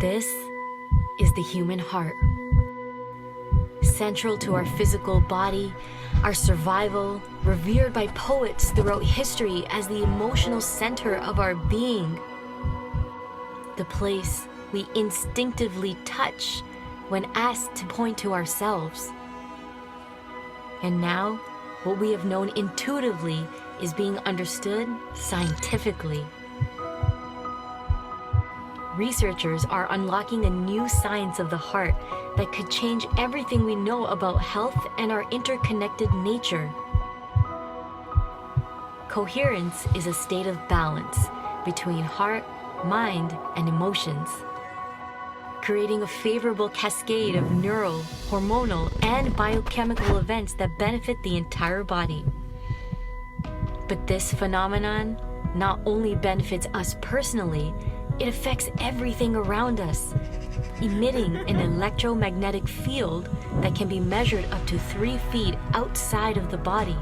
This is the human heart. Central to our physical body, our survival, revered by poets throughout history as the emotional center of our being. The place we instinctively touch when asked to point to ourselves. And now, what we have known intuitively is being understood scientifically. Researchers are unlocking a new science of the heart that could change everything we know about health and our interconnected nature. Coherence is a state of balance between heart, mind, and emotions, creating a favorable cascade of neural, hormonal, and biochemical events that benefit the entire body. But this phenomenon not only benefits us personally, it affects everything around us, emitting an electromagnetic field that can be measured up to 3 feet outside of the body.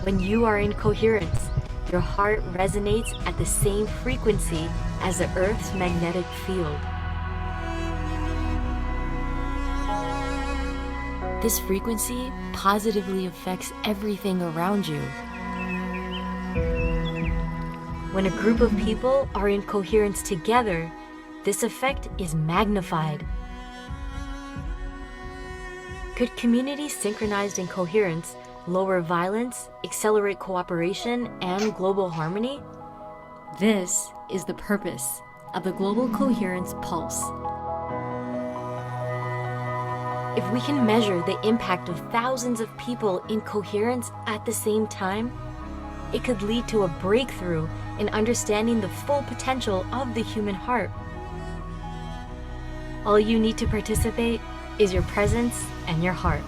When you are in coherence, your heart resonates at the same frequency as the Earth's magnetic field. This frequency positively affects everything around you. When a group of people are in coherence together, this effect is magnified. Could communities synchronized in coherence lower violence, accelerate cooperation, and global harmony? This is the purpose of the Global Coherence Pulse. If we can measure the impact of thousands of people in coherence at the same time, it could lead to a breakthrough in understanding the full potential of the human heart. All you need to participate is your presence and your heart.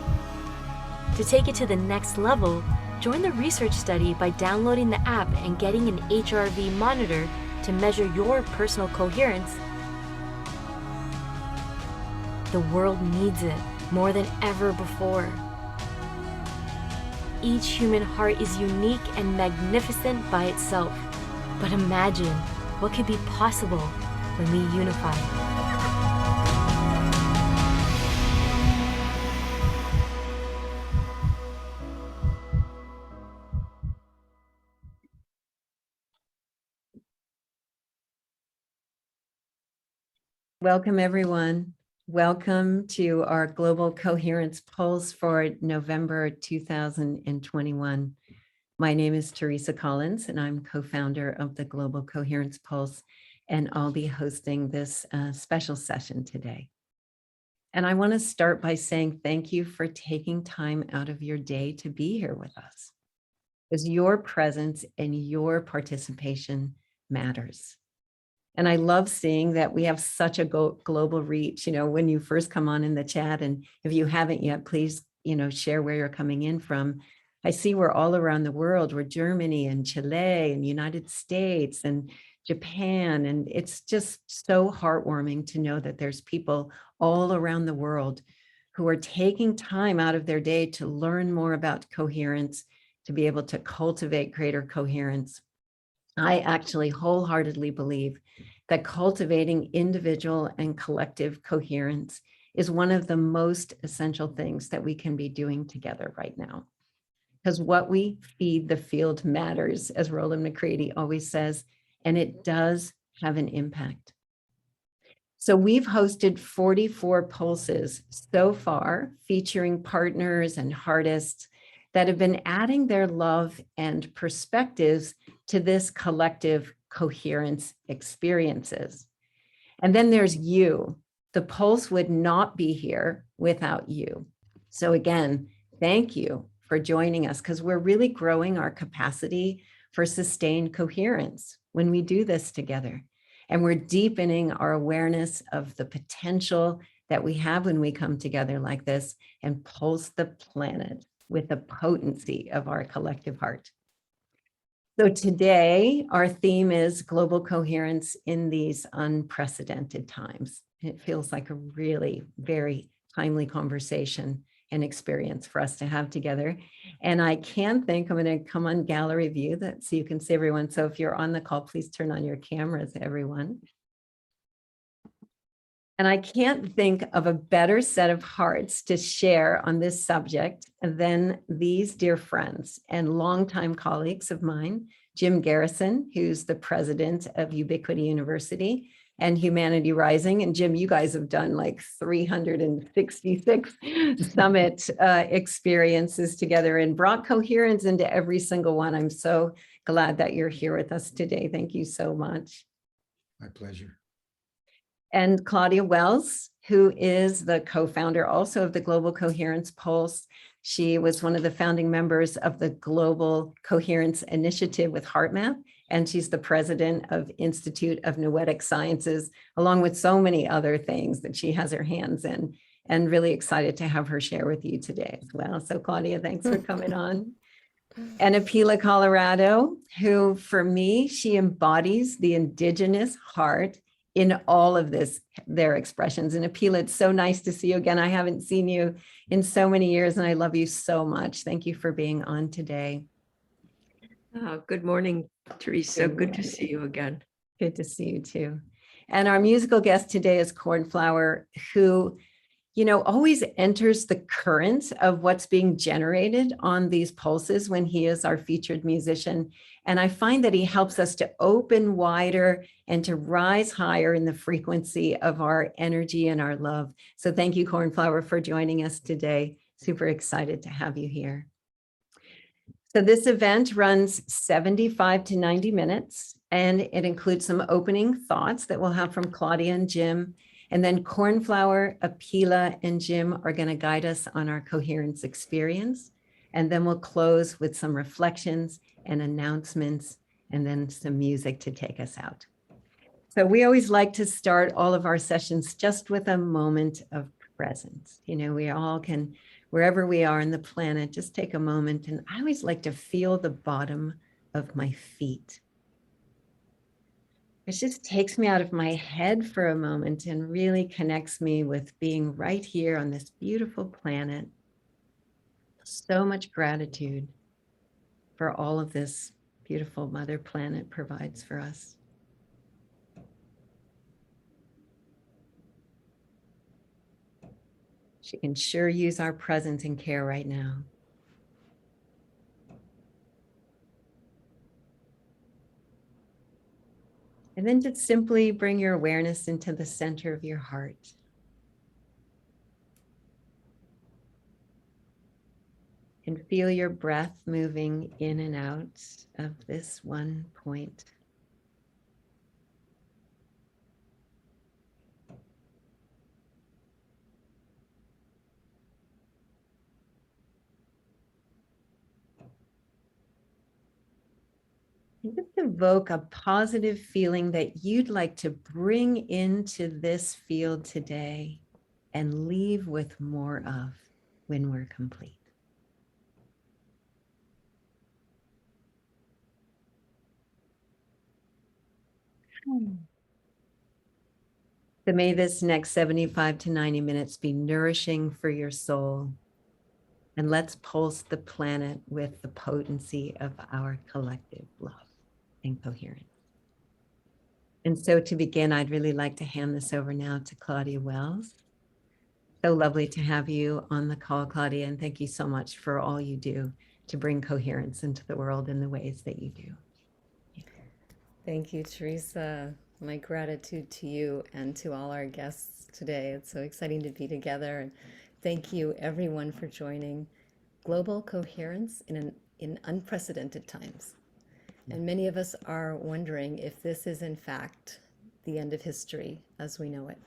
To take it to the next level, join the research study by downloading the app and getting an HRV monitor to measure your personal coherence. The world needs it more than ever before. Each human heart is unique and magnificent by itself. But imagine what could be possible when we unify. Welcome, everyone. Welcome to our Global Coherence Pulse for November 2021. My name is Teresa Collins, and I'm co-founder of the Global Coherence Pulse, and I'll be hosting this special session today. And I want to start by saying thank you for taking time out of your day to be here with us, because your presence and your participation matters. And I love seeing that we have such a global reach. You know, when you first come on in the chat, and if you haven't yet, please, share where you're coming in from. I see we're all around the world. We're Germany and Chile and United States and Japan. And it's just so heartwarming to know that there's people all around the world who are taking time out of their day to learn more about coherence, to be able to cultivate greater coherence. I actually wholeheartedly believe that cultivating individual and collective coherence is one of the most essential things that we can be doing together right now. Because what we feed the field matters, as Roland McCready always says, and it does have an impact. So we've hosted 44 pulses so far, featuring partners and heartists that have been adding their love and perspectives to this collective coherence experiences. And then there's you. The pulse would not be here without you. So again, thank you for joining us, because we're really growing our capacity for sustained coherence when we do this together. And we're deepening our awareness of the potential that we have when we come together like this and pulse the planet with the potency of our collective heart. So today, our theme is global coherence in these unprecedented times. It feels like a really very timely conversation and experience for us to have together. And I can think, I'm going to come on gallery view so you can see everyone. So if you're on the call, please turn on your cameras, everyone. And I can't think of a better set of hearts to share on this subject than these dear friends and longtime colleagues of mine, Jim Garrison, who's the president of Ubiquity University and Humanity Rising. And Jim, you guys have done like 366 summit experiences together and brought coherence into every single one. I'm so glad that you're here with us today. Thank you so much. My pleasure. And Claudia Wells, who is the co-founder also of the Global Coherence Pulse. She was one of the founding members of the Global Coherence Initiative with HeartMath, and she's the president of Institute of Noetic Sciences, along with so many other things that she has her hands in, and really excited to have her share with you today as well. So Claudia, thanks for coming on. And Apela Colorado, who for me, she embodies the Indigenous heart in all of their expressions. And Apela, it's so nice to see you again. I haven't seen you in so many years, and I love you so much. Thank you for being on today. Good morning, Teresa. Good to see you again. Good to see you too. And our musical guest today is Cornflower, who always enters the current of what's being generated on these pulses when he is our featured musician. And I find that he helps us to open wider and to rise higher in the frequency of our energy and our love. So thank you, Cornflower, for joining us today. Super excited to have you here. So this event runs 75 to 90 minutes, and it includes some opening thoughts that we'll have from Claudia and Jim. And then Cornflower, Apela, and Jim are going to guide us on our coherence experience. And then we'll close with some reflections and announcements, and then some music to take us out. So we always like to start all of our sessions just with a moment of presence. We all can, wherever we are on the planet, just take a moment. And I always like to feel the bottom of my feet. It just takes me out of my head for a moment and really connects me with being right here on this beautiful planet. So much gratitude for all of this beautiful Mother Planet provides for us. She can sure use our presence and care right now. And then just simply bring your awareness into the center of your heart. And feel your breath moving in and out of this one point. And just evoke a positive feeling that you'd like to bring into this field today and leave with more of when we're complete. So may this next 75 to 90 minutes be nourishing for your soul. And let's pulse the planet with the potency of our collective love and coherence. And so to begin, I'd really like to hand this over now to Claudia Wells. So lovely to have you on the call, Claudia, and thank you so much for all you do to bring coherence into the world in the ways that you do. Thank you, Teresa. My gratitude to you and to all our guests today. It's so exciting to be together. And thank you, everyone, for joining Global Coherence in unprecedented times. And many of us are wondering if this is, in fact, the end of history as we know it.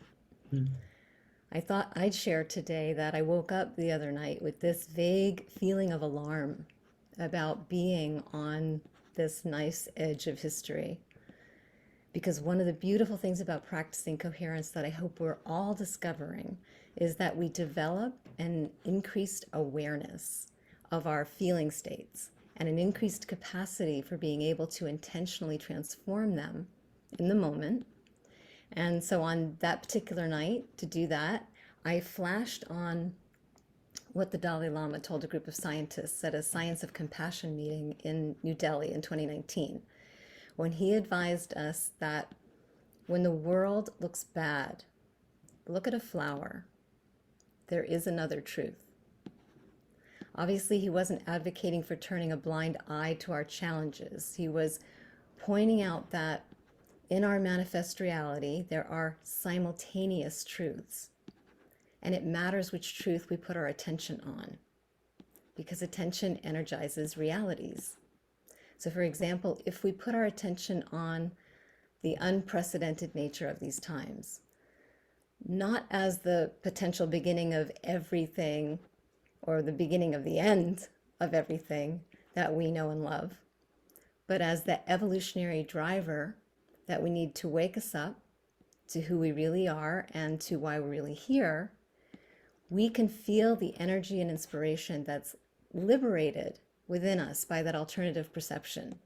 I thought I'd share today that I woke up the other night with this vague feeling of alarm about being on this nice edge of history. Because one of the beautiful things about practicing coherence that I hope we're all discovering is that we develop an increased awareness of our feeling states and an increased capacity for being able to intentionally transform them in the moment. And so on that particular night, to do that, I flashed on what the Dalai Lama told a group of scientists at a Science of Compassion meeting in New Delhi in 2019, when he advised us that when the world looks bad, look at a flower. There is another truth. Obviously, he wasn't advocating for turning a blind eye to our challenges. He was pointing out that in our manifest reality, there are simultaneous truths. And it matters which truth we put our attention on, because attention energizes realities. So for example, if we put our attention on the unprecedented nature of these times, not as the potential beginning of everything or the beginning of the end of everything that we know and love, but as the evolutionary driver that we need to wake us up to who we really are and to why we're really here, we can feel the energy and inspiration that's liberated within us by that alternative perception,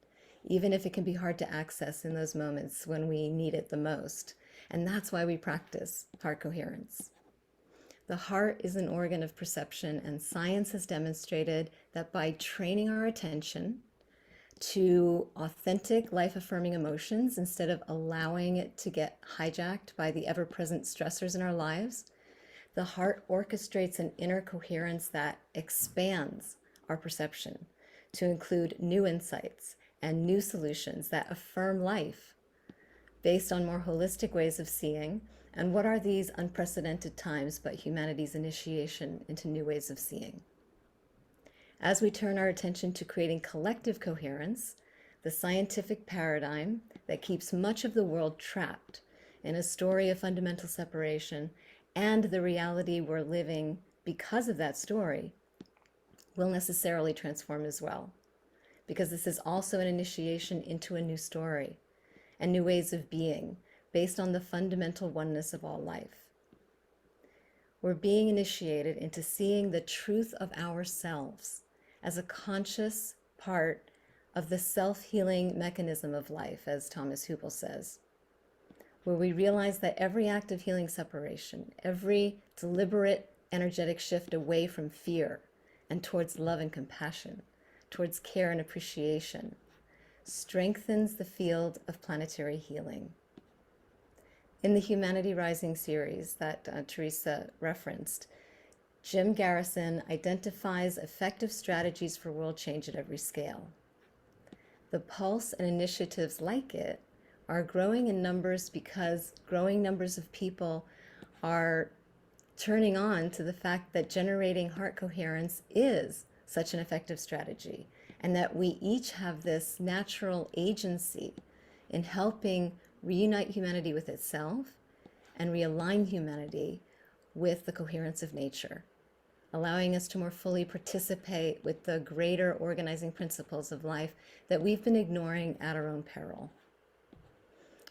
even if it can be hard to access in those moments when we need it the most. And that's why we practice heart coherence. The heart is an organ of perception, and science has demonstrated that by training our attention to authentic, life-affirming emotions, instead of allowing it to get hijacked by the ever-present stressors in our lives, the heart orchestrates an inner coherence that expands our perception to include new insights and new solutions that affirm life based on more holistic ways of seeing. And what are these unprecedented times but humanity's initiation into new ways of seeing? As we turn our attention to creating collective coherence, the scientific paradigm that keeps much of the world trapped in a story of fundamental separation and the reality we're living because of that story will necessarily transform as well, because this is also an initiation into a new story and new ways of being based on the fundamental oneness of all life. We're being initiated into seeing the truth of ourselves as a conscious part of the self-healing mechanism of life, as Thomas Hübl says, where we realize that every act of healing separation, every deliberate energetic shift away from fear and towards love and compassion, towards care and appreciation, strengthens the field of planetary healing. In the Humanity Rising series that Teresa referenced, Jim Garrison identifies effective strategies for world change at every scale. The Pulse and initiatives like it are growing in numbers because growing numbers of people are turning on to the fact that generating heart coherence is such an effective strategy, and that we each have this natural agency in helping reunite humanity with itself and realign humanity with the coherence of nature, allowing us to more fully participate with the greater organizing principles of life that we've been ignoring at our own peril.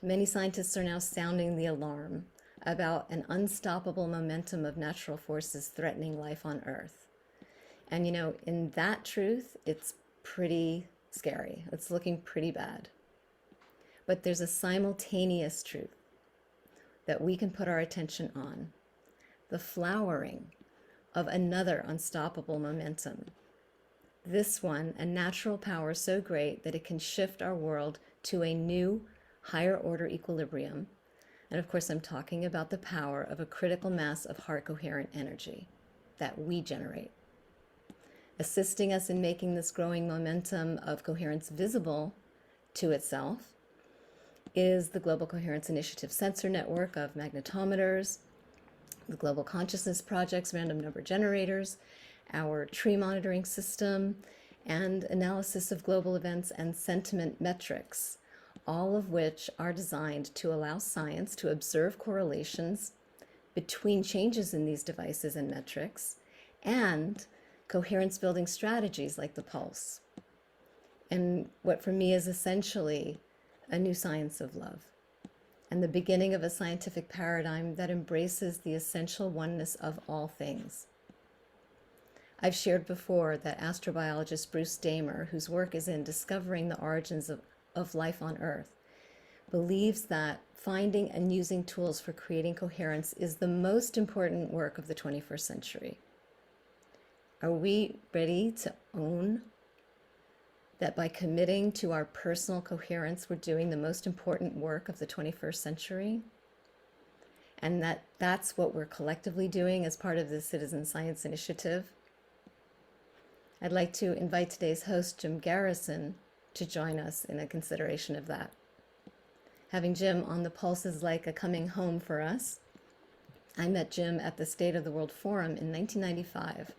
Many scientists are now sounding the alarm about an unstoppable momentum of natural forces threatening life on Earth. And you know, in that truth, it's pretty scary. It's looking pretty bad. But there's a simultaneous truth that we can put our attention on: the flowering of another unstoppable momentum. This one, a natural power so great that it can shift our world to a new, higher order equilibrium. And of course, I'm talking about the power of a critical mass of heart coherent energy that we generate. Assisting us in making this growing momentum of coherence visible to itself is the Global Coherence Initiative Sensor Network of magnetometers, the Global Consciousness Project's random number generators, our tree monitoring system, and analysis of global events and sentiment metrics, all of which are designed to allow science to observe correlations between changes in these devices and metrics and coherence building strategies like the Pulse, and what for me is essentially a new science of love and the beginning of a scientific paradigm that embraces the essential oneness of all things. I've shared before that astrobiologist Bruce Damer, whose work is in discovering the origins of life on Earth, believes that finding and using tools for creating coherence is the most important work of the 21st century. Are we ready to own that by committing to our personal coherence, we're doing the most important work of the 21st century? and that's what we're collectively doing as part of the Citizen Science Initiative. I'd like to invite today's host, Jim Garrison, to join us in a consideration of that. Having Jim on the pulse is like a coming home for us. I met Jim at the State of the World Forum in 1995,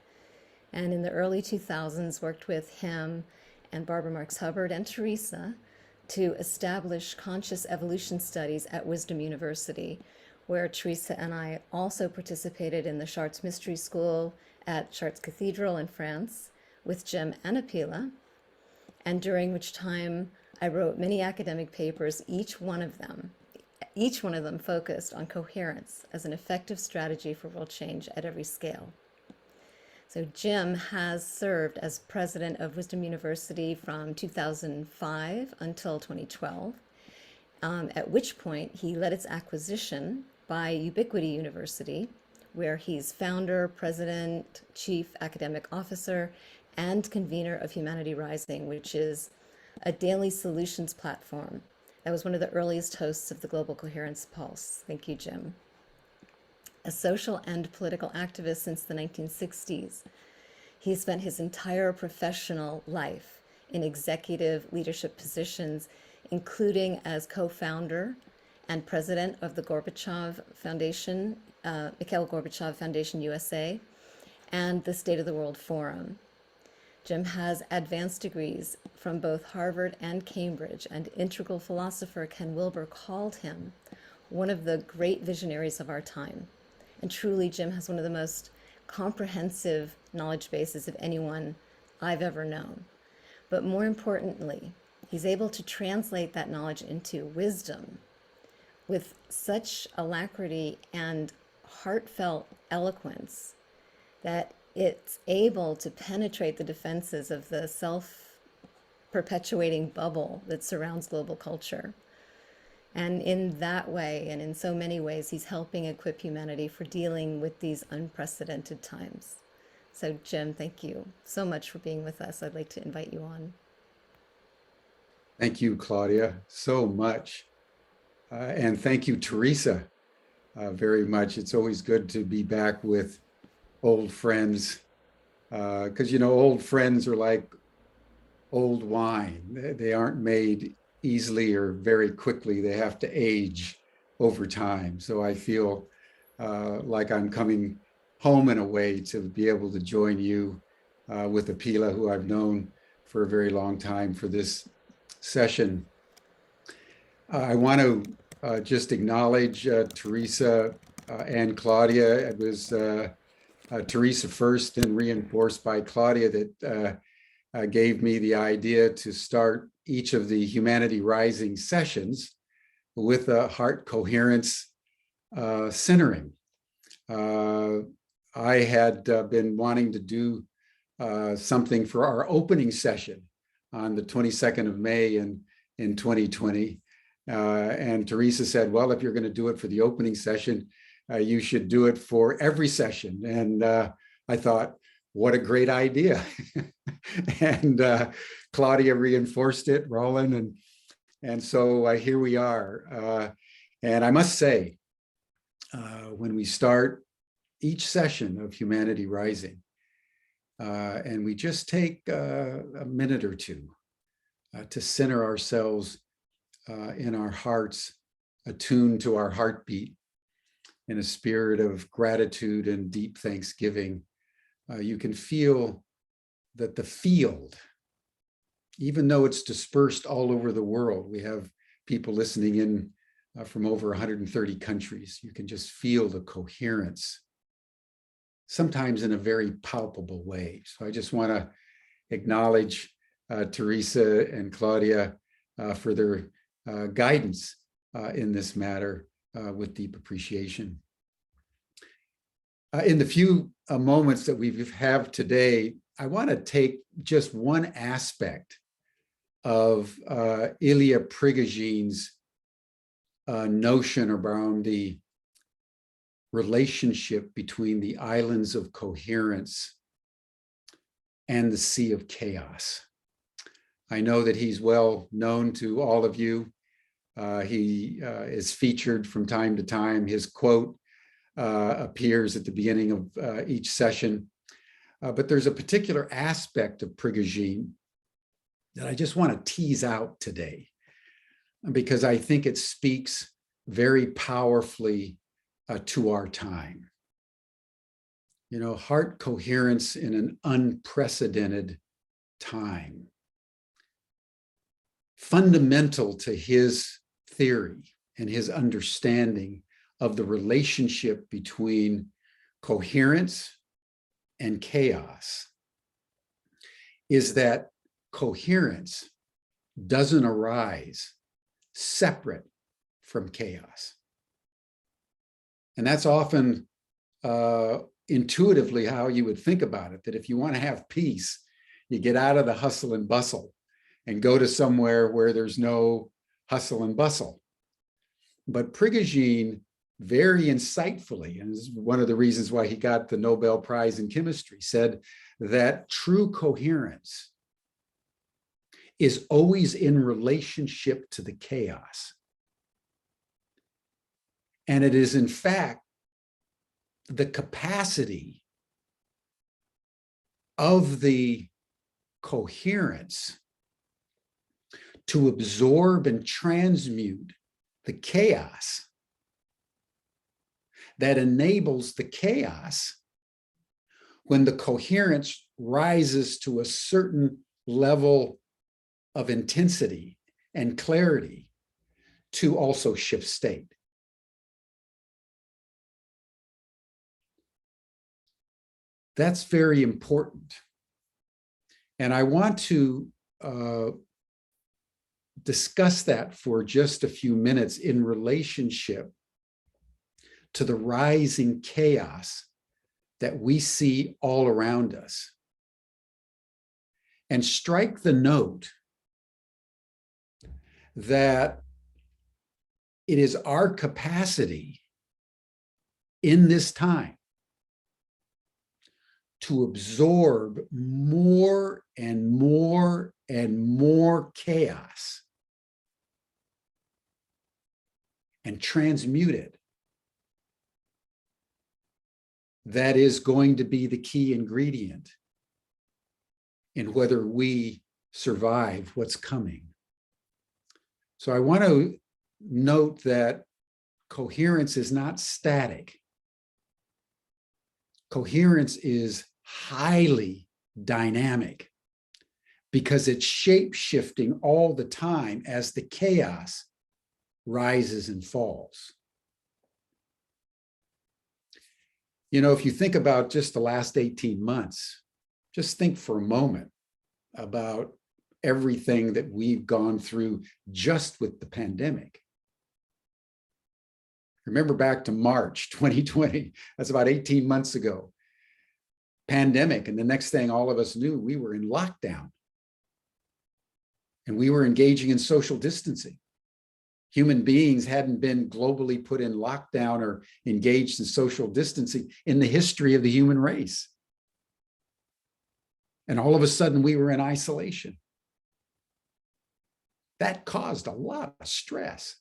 and in the early 2000s worked with him and Barbara Marx Hubbard and Teresa to establish conscious evolution studies at Wisdom University, where Teresa and I also participated in the Chartres Mystery School at Chartres Cathedral in France with Jim and Apela, and during which time I wrote many academic papers, each one of them focused on coherence as an effective strategy for world change at every scale. So Jim has served as president of Wisdom University from 2005 until 2012, at which point he led its acquisition by Ubiquity University, where he's founder, president, chief academic officer, and convener of Humanity Rising, which is a daily solutions platform that was one of the earliest hosts of the Global Coherence Pulse. Thank you, Jim. A social and political activist since the 1960s, he spent his entire professional life in executive leadership positions, including as co-founder and president of the Gorbachev Foundation, Mikhail Gorbachev Foundation USA, and the State of the World Forum. Jim has advanced degrees from both Harvard and Cambridge, and integral philosopher Ken Wilber called him one of the great visionaries of our time. And truly, Jim has one of the most comprehensive knowledge bases of anyone I've ever known. But more importantly, he's able to translate that knowledge into wisdom with such alacrity and heartfelt eloquence that it's able to penetrate the defenses of the self-perpetuating bubble that surrounds global culture. And in that way, and in so many ways, he's helping equip humanity for dealing with these unprecedented times. So Jim, thank you so much for being with us. I'd like to invite you on. Thank you, Claudia, so much. And thank you, Teresa, very much. It's always good to be back with old friends, because, old friends are like old wine. They aren't made easily or very quickly. They have to age over time. So I feel like I'm coming home in a way to be able to join you with Apela, who I've known for a very long time, for this session. I want to just acknowledge Teresa and Claudia. It was Teresa first, and reinforced by Claudia, that gave me the idea to start each of the Humanity Rising sessions with a heart coherence centering. I had been wanting to do something for our opening session on the 22nd of May in 2020. And Teresa said, well, if you're going to do it for the opening session, you should do it for every session. And I thought, what a great idea. And Claudia reinforced it, Roland. And so here we are. And I must say, when we start each session of Humanity Rising, and we just take a minute or two to center ourselves in our hearts, attuned to our heartbeat, in a spirit of gratitude and deep thanksgiving, you can feel that the field, even though it's dispersed all over the world, we have people listening in from over 130 countries, you can just feel the coherence, sometimes in a very palpable way. So I just want to acknowledge Teresa and Claudia for their guidance in this matter with deep appreciation. In the few moments that we have today, I want to take just one aspect of Ilya Prigoghine's notion around the relationship between the islands of coherence and the sea of chaos. I know that he's well known to all of you. He is featured from time to time. His quote appears at the beginning of each session. But there's a particular aspect of Prigogine that I just want to tease out today, because I think it speaks very powerfully to our time. You know, heart coherence in an unprecedented time. Fundamental to his theory and his understanding of the relationship between coherence and chaos is that coherence doesn't arise separate from chaos. And that's often intuitively how you would think about it, that if you want to have peace, you get out of the hustle and bustle and go to somewhere where there's no hustle and bustle. But Prigogine very insightfully, and this is one of the reasons why he got the Nobel Prize in chemistry, said that true coherence is always in relationship to the chaos. And it is, in fact, the capacity of the coherence to absorb and transmute the chaos that enables the chaos when the coherence rises to a certain level of intensity and clarity to also shift state. That's very important. And I want to discuss that for just a few minutes in relationship to the rising chaos that we see all around us, and strike the note that it is our capacity in this time to absorb more and more and more chaos and transmute it that is going to be the key ingredient in whether we survive what's coming. So I want to note that coherence is not static. Coherence is highly dynamic because it's shape-shifting all the time as the chaos rises and falls. You know, if you think about just the last 18 months, just think for a moment about everything that we've gone through just with the pandemic. Remember back to March 2020, that's about 18 months ago. Pandemic, and the next thing all of us knew, we were in lockdown. And we were engaging in social distancing. Human beings hadn't been globally put in lockdown or engaged in social distancing in the history of the human race. And all of a sudden we were in isolation. That caused a lot of stress.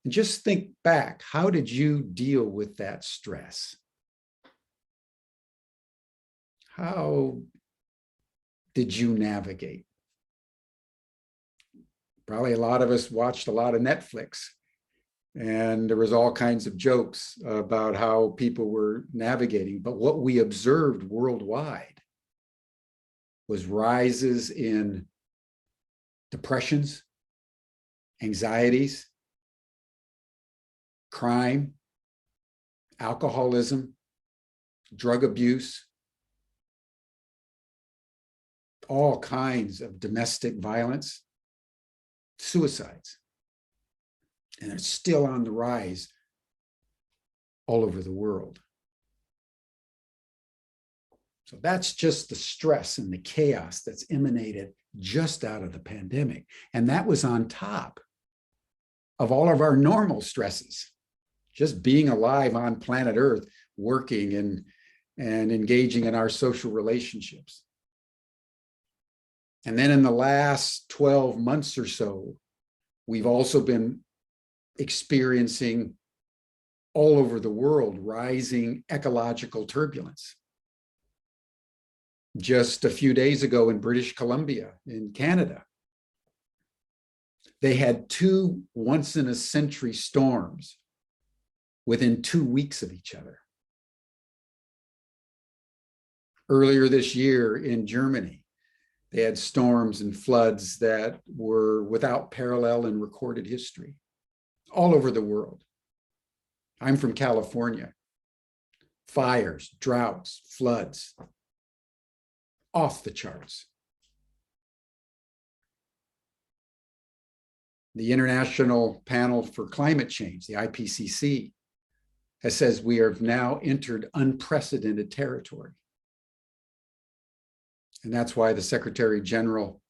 And just think back, how did you deal with that stress? How did you navigate? Probably a lot of us watched a lot of Netflix, and there was all kinds of jokes about how people were navigating. But what we observed worldwide was rises in depressions, anxieties, crime, alcoholism, drug abuse, all kinds of domestic violence, suicides. And they're still on the rise all over the world. So that's just the stress and the chaos that's emanated just out of the pandemic. And that was on top of all of our normal stresses, just being alive on planet Earth, working and engaging in our social relationships. And then in the last 12 months or so, we've also been experiencing all over the world rising ecological turbulence. Just a few days ago in British Columbia, in Canada, they had 2 once-in-a-century storms within 2 weeks of each other. Earlier this year in Germany, they had storms and floods that were without parallel in recorded history, all over the world. I'm from California. Fires, droughts, floods, off the charts. The International Panel for Climate Change, the IPCC, has says we have now entered unprecedented territory. And that's why the Secretary General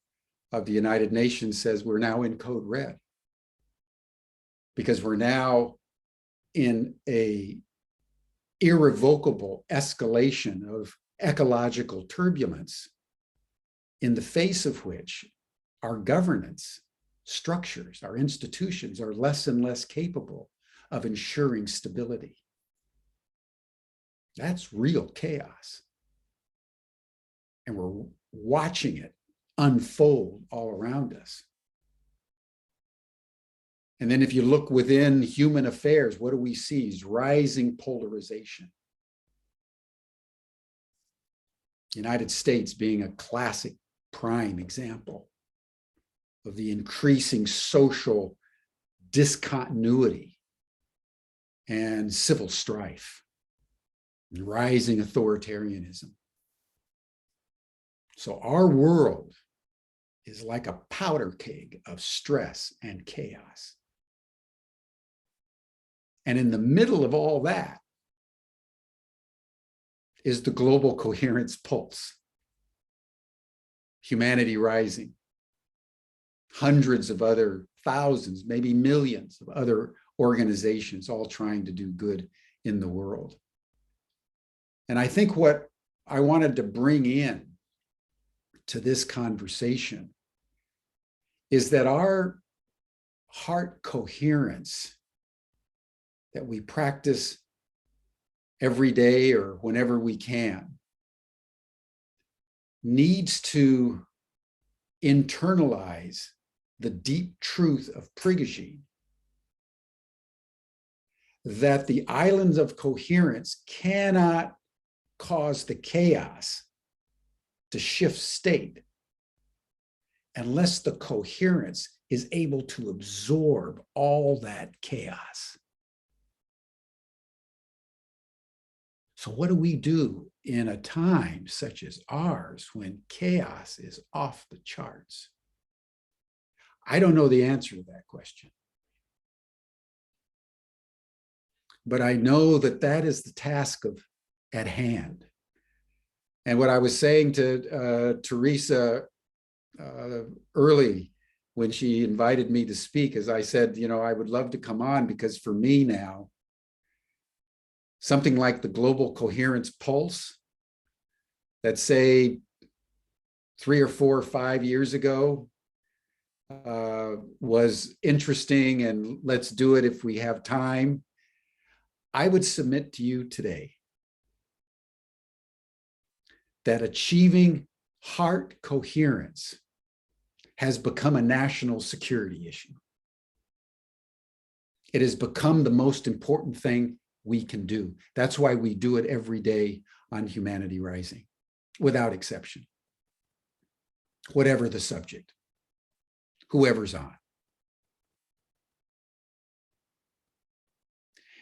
of the United Nations says we're now in code red, because we're now in a irrevocable escalation of ecological turbulence, in the face of which our governance structures, our institutions are less and less capable of ensuring stability. That's real chaos. And we're watching it unfold all around us. And then if you look within human affairs, what do we see? Is rising polarization. United States being a classic prime example of the increasing social discontinuity and civil strife, and rising authoritarianism. So our world is like a powder keg of stress and chaos. And in the middle of all that is the global coherence pulse. Humanity Rising. Hundreds of other thousands, maybe millions of other organizations all trying to do good in the world. And I think what I wanted to bring in to this conversation is that our heart coherence that we practice every day or whenever we can needs to internalize the deep truth of Prigogine, that the islands of coherence cannot cause the chaos to shift state unless the coherence is able to absorb all that chaos. So what do we do in a time such as ours when chaos is off the charts? I don't know the answer to that question. But I know that that is the task at hand. And what I was saying to Teresa early when she invited me to speak is I said, you know, I would love to come on because for me now, something like the global coherence pulse that say 3 or 4 or 5 years ago was interesting and let's do it if we have time. I would submit to you today that achieving heart coherence has become a national security issue. It has become the most important thing we can do. That's why we do it every day on Humanity Rising, without exception, whatever the subject, whoever's on.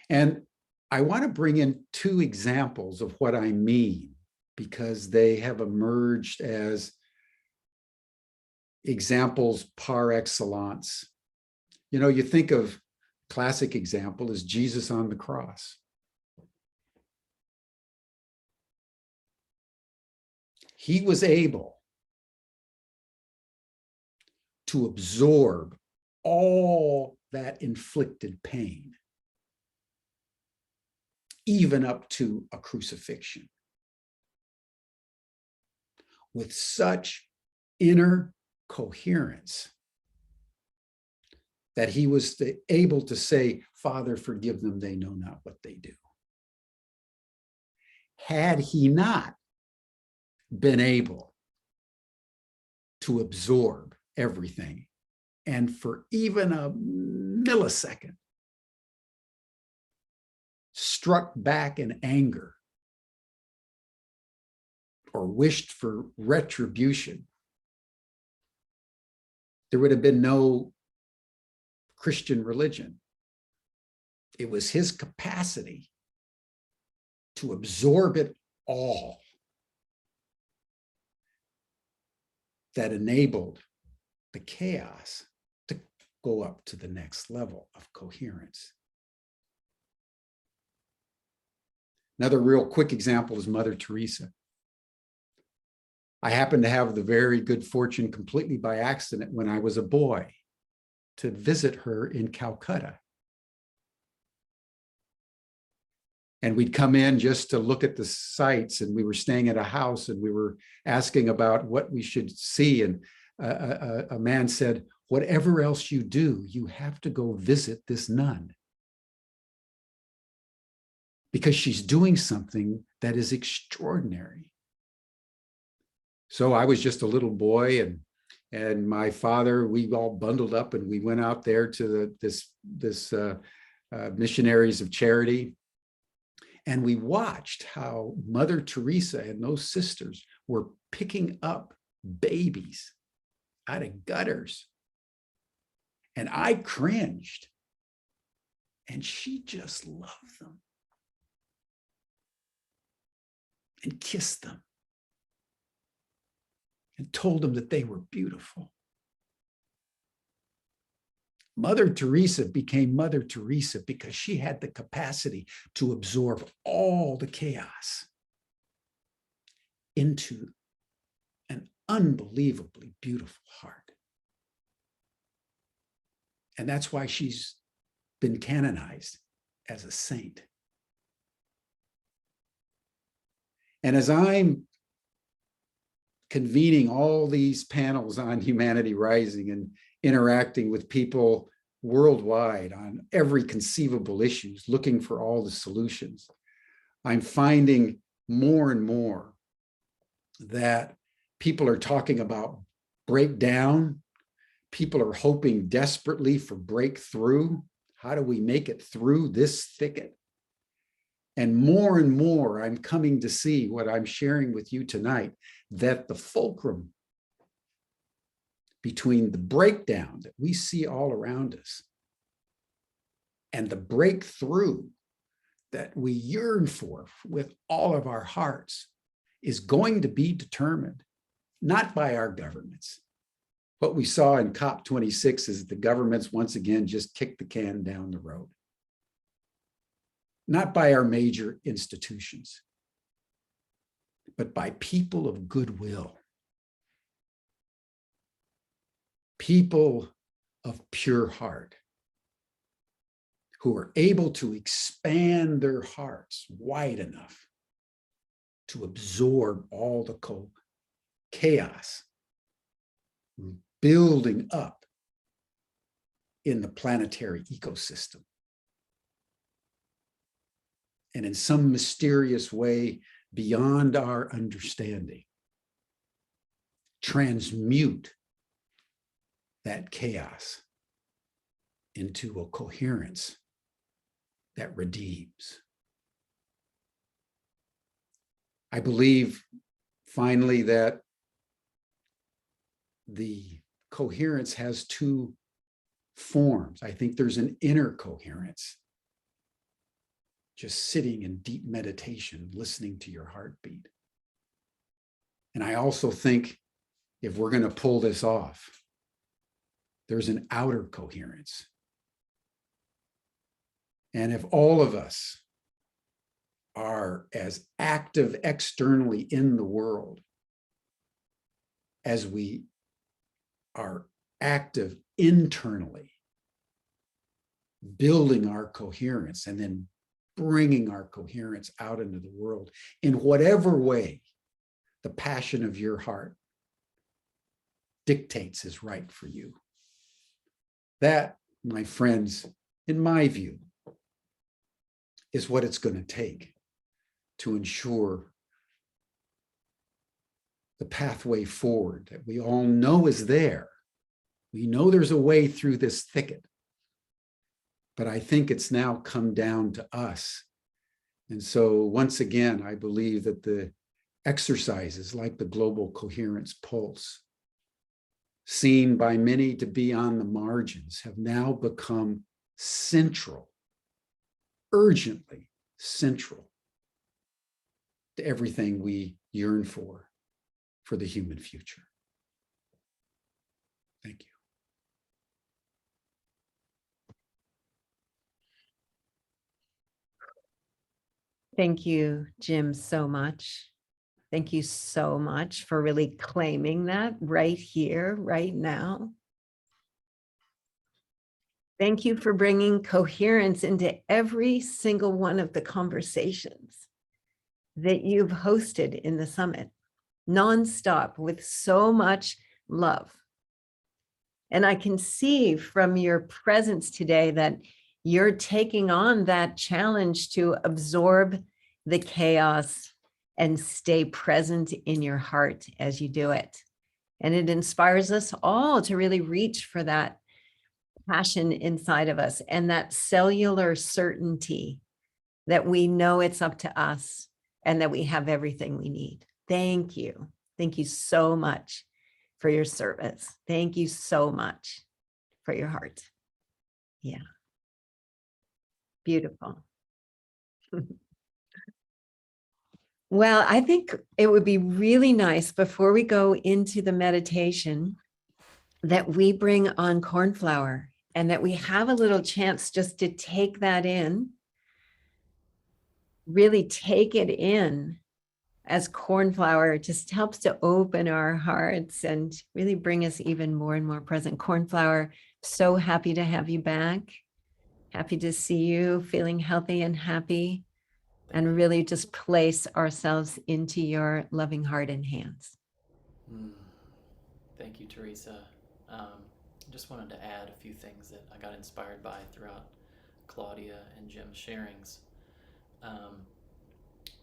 And I want to bring in 2 examples of what I mean, because they have emerged as examples par excellence. You know, you think of classic example is Jesus on the cross. He was able to absorb all that inflicted pain, even up to a crucifixion, with such inner coherence that he was able to say, Father, forgive them, they know not what they do. Had he not been able to absorb everything, and for even a millisecond, struck back in anger or wished for retribution, there would have been no Christian religion. It was his capacity to absorb it all that enabled the chaos to go up to the next level of coherence. Another real quick example is Mother Teresa. I happened to have the very good fortune, completely by accident, when I was a boy, to visit her in Calcutta. And we'd come in just to look at the sights, and we were staying at a house, and we were asking about what we should see. And a man said, whatever else you do, you have to go visit this nun, because she's doing something that is extraordinary. So I was just a little boy, and my father, we all bundled up and we went out there to this Missionaries of Charity. And we watched how Mother Teresa and those sisters were picking up babies out of gutters. And I cringed. And she just loved them and kissed them and told them that they were beautiful. Mother Teresa became Mother Teresa because she had the capacity to absorb all the chaos into an unbelievably beautiful heart. And that's why she's been canonized as a saint. And as I'm convening all these panels on Humanity Rising and interacting with people worldwide on every conceivable issues, looking for all the solutions, I'm finding more and more that people are talking about breakdown. People are hoping desperately for breakthrough. How do we make it through this thicket? And more, I'm coming to see what I'm sharing with you tonight, that the fulcrum between the breakdown that we see all around us and the breakthrough that we yearn for with all of our hearts is going to be determined not by our governments. What we saw in COP26 is the governments once again just kicked the can down the road. Not by our major institutions, but by people of goodwill, people of pure heart, who are able to expand their hearts wide enough to absorb all the chaos building up in the planetary ecosystem. And in some mysterious way beyond our understanding, transmute that chaos into a coherence that redeems. I believe finally that the coherence has two forms. I think there's an inner coherence, just sitting in deep meditation, listening to your heartbeat. And I also think if we're going to pull this off, there's an outer coherence. And if all of us are as active externally in the world as we are active internally, building our coherence and then bringing our coherence out into the world in whatever way the passion of your heart dictates is right for you. That, my friends, in my view, is what it's going to take to ensure the pathway forward that we all know is there. We know there's a way through this thicket, but I think it's now come down to us. And so once again, I believe that the exercises like the Global Coherence Pulse, seen by many to be on the margins, have now become central, urgently central to everything we yearn for the human future. Thank you. Thank you, Jim, so much. Thank you so much for really claiming that right here, right now. Thank you for bringing coherence into every single one of the conversations that you've hosted in the summit, nonstop, with so much love. And I can see from your presence today that you're taking on that challenge to absorb the chaos and stay present in your heart as you do it. And it inspires us all to really reach for that passion inside of us and that cellular certainty that we know it's up to us and that we have everything we need. Thank you. Thank you so much for your service. Thank you so much for your heart. Yeah. Beautiful. Well, I think it would be really nice before we go into the meditation that we bring on Cornflower and that we have a little chance just to take that in, really take it in, as Cornflower just helps to open our hearts and really bring us even more and more present. Cornflower, so happy to have you back. Happy to see you feeling healthy and happy, and really just place ourselves into your loving heart and hands. Thank you, Teresa. Just wanted to add a few things that I got inspired by throughout Claudia and Jim's sharings.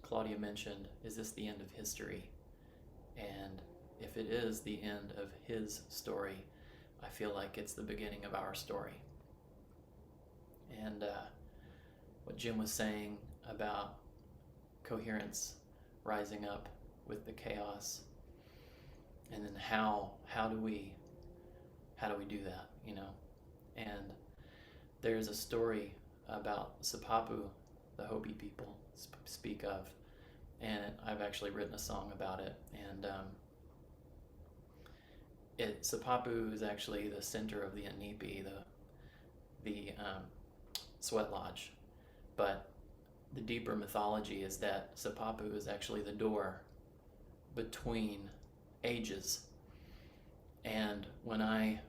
Claudia mentioned, is this the end of history? And if it is the end of his story, I feel like it's the beginning of our story. And what Jim was saying about coherence rising up with the chaos, and then how do we do that, you know? And there's a story about Sipapu, the Hopi people speak of, and I've actually written a song about it. And Sipapu is actually the center of the Inipi, the sweat lodge. But the deeper mythology is that Sipapu is actually the door between ages. And when I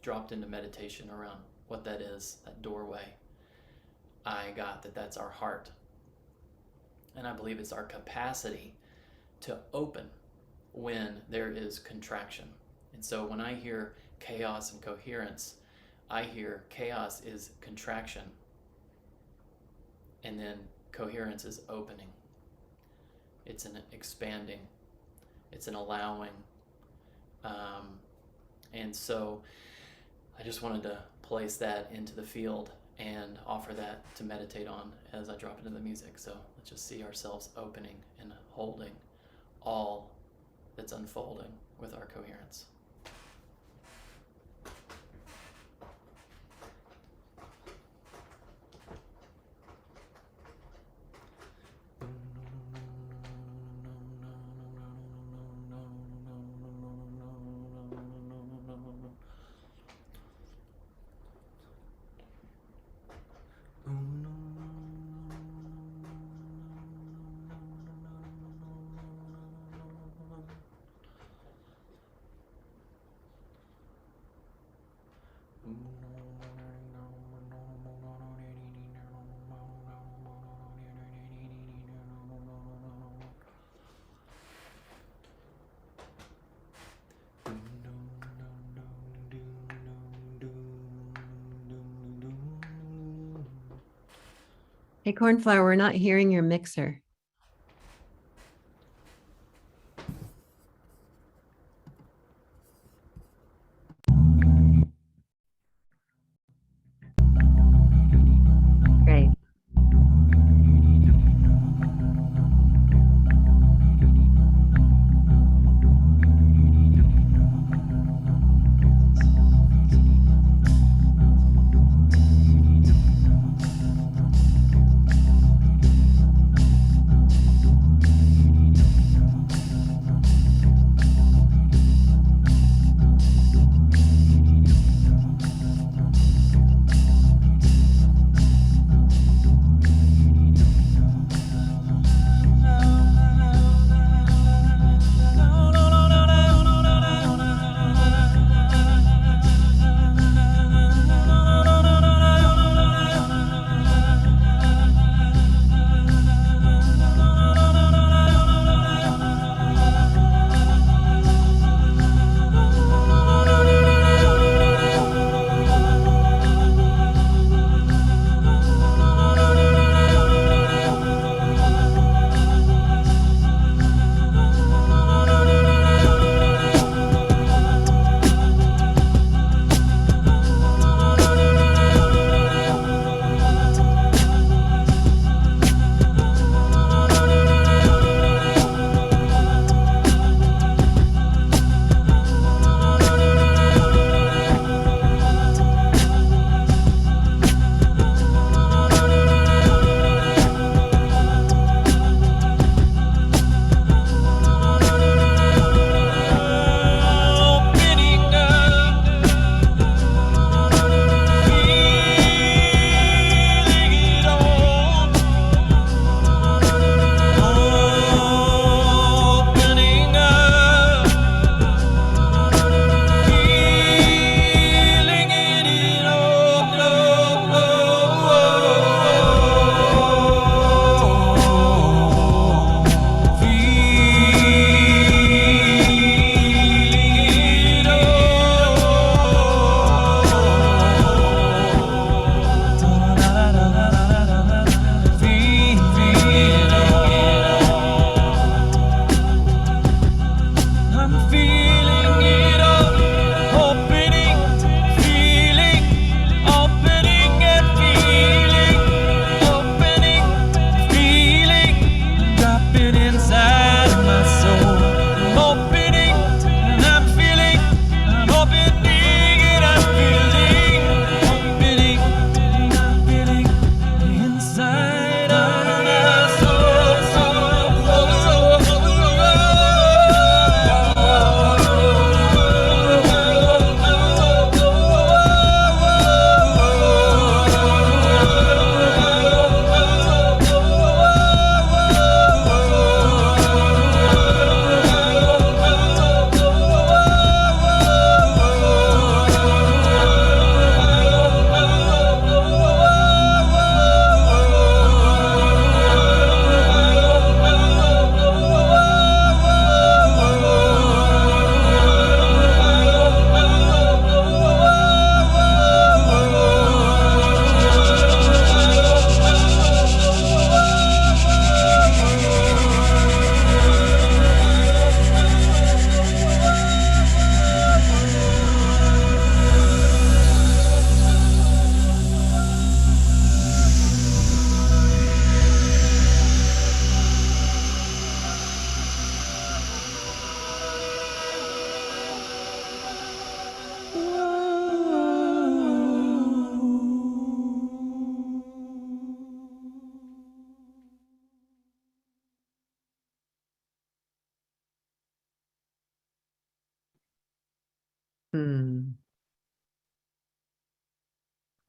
dropped into meditation around what that is, that doorway, I got that that's our heart. And I believe it's our capacity to open when there is contraction. And so when I hear chaos and coherence, I hear chaos is contraction, and then coherence is opening. It's an expanding, it's an allowing. And so I just wanted to place that into the field and offer that to meditate on as I drop into the music. So let's just see ourselves opening and holding all that's unfolding with our coherence. Hey, Cornflower, we're not hearing your mixer. Great.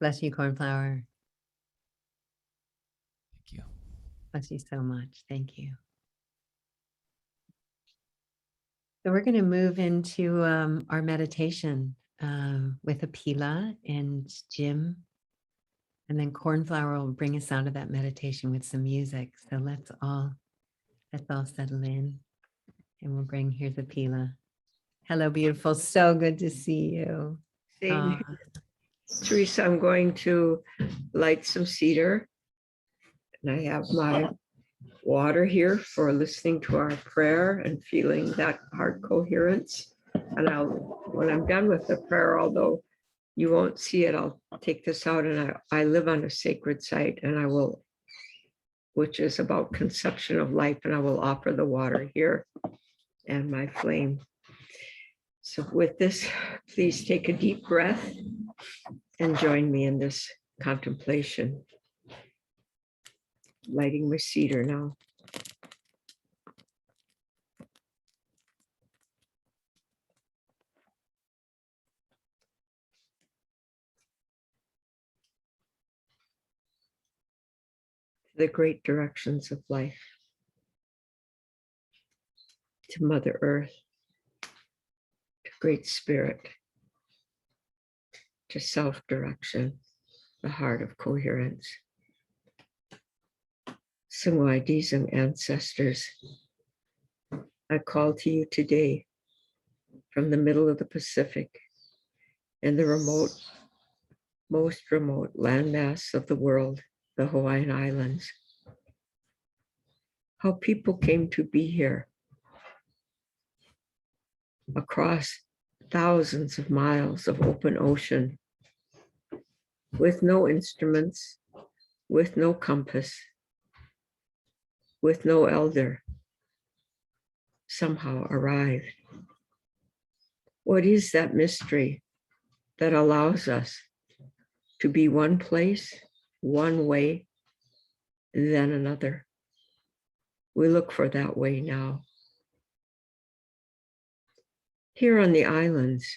Bless you, Cornflower. Thank you. Bless you so much. Thank you. So we're going to move into our meditation with Apela and Jim. And then Cornflower will bring us out of that meditation with some music. So let's all settle in. And we'll bring, here's Apela. Hello, beautiful. So good to see you. Same Uh, here. Teresa, I'm going to light some cedar And I have my water here for listening to our prayer and feeling that heart coherence. And when I'm done with the prayer, although you won't see it, I'll take this out, and I live on a sacred site, and I will, which is about conception of life, and I will offer the water here and my flame. So with this, please take a deep breath and join me in this contemplation. Lighting my cedar now. The great directions of life, to Mother Earth, to Great Spirit, to self-direction, the heart of coherence. Sungwai Dizang ancestors, I call to you today from the middle of the Pacific and the most remote landmass of the world, the Hawaiian Islands. How people came to be here across thousands of miles of open ocean with no instruments, with no compass, with no elder, somehow arrived. What is that mystery that allows us to be one place, one way, then another? We look for that way now. Here on the islands,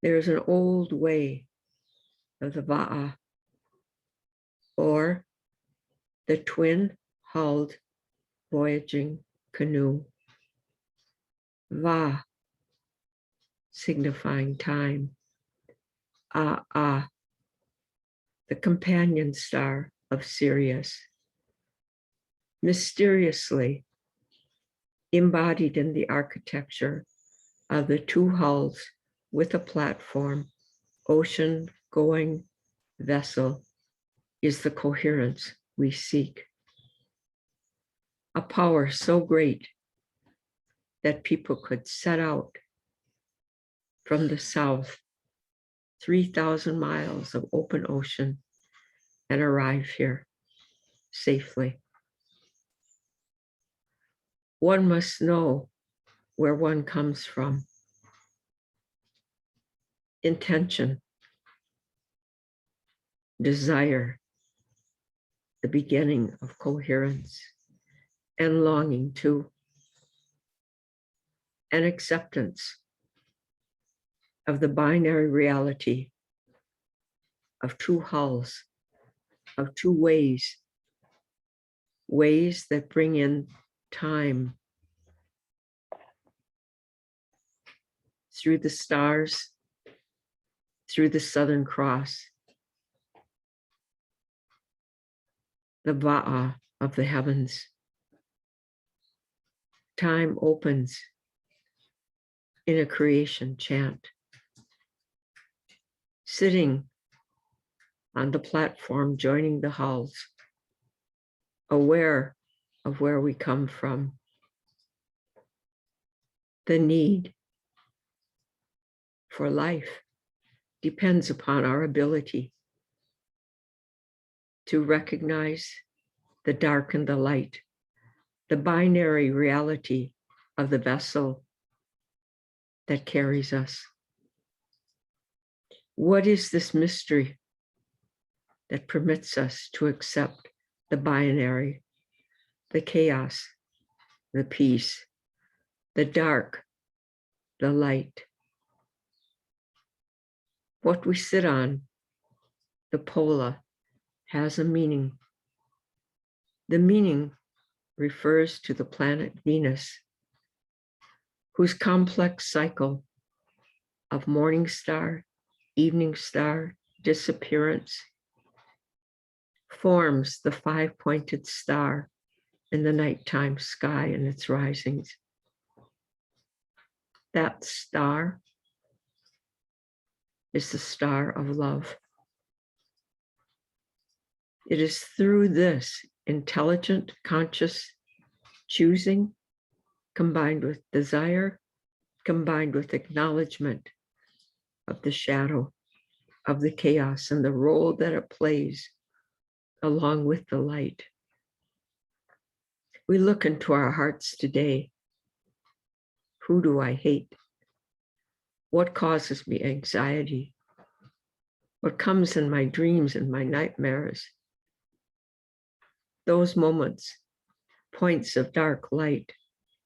there's an old way of the va'a, or the twin-hulled voyaging canoe. Va, signifying time. A, the companion star of Sirius, mysteriously embodied in the architecture of the two hulls with a platform, ocean-going vessel, is the coherence we seek. A power so great that people could set out from the south, 3,000 miles of open ocean, and arrive here safely. One must know where one comes from. Intention, desire, the beginning of coherence, and longing too, and acceptance of the binary reality of two hulls, of two ways, ways that bring in time through the stars, through the Southern Cross, the va'a of the heavens. Time opens in a creation chant. Sitting on the platform, joining the hulls, aware of where we come from, the need for life depends upon our ability to recognize the dark and the light, the binary reality of the vessel that carries us. What is this mystery that permits us to accept the binary, the chaos, the peace, the dark, the light? What we sit on, the pola, has a meaning. The meaning refers to the planet Venus, whose complex cycle of morning star, evening star, disappearance forms the five-pointed star in the nighttime sky and its risings. That star is the star of love. It is through this intelligent, conscious choosing, combined with desire, combined with acknowledgement of the shadow, of the chaos, and the role that it plays along with the light. We look into our hearts today. Who do I hate? What causes me anxiety? What comes in my dreams and my nightmares? Those moments, points of dark light,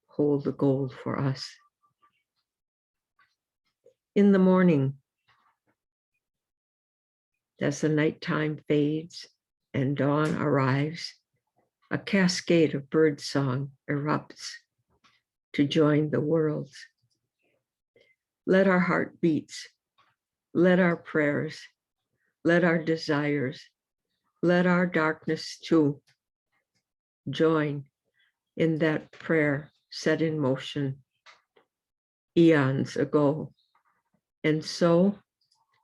hold the gold for us. In the morning, as the nighttime fades and dawn arrives, a cascade of birdsong erupts to join the world. Let our heartbeats, let our prayers, let our desires, let our darkness too join in that prayer set in motion eons ago, and so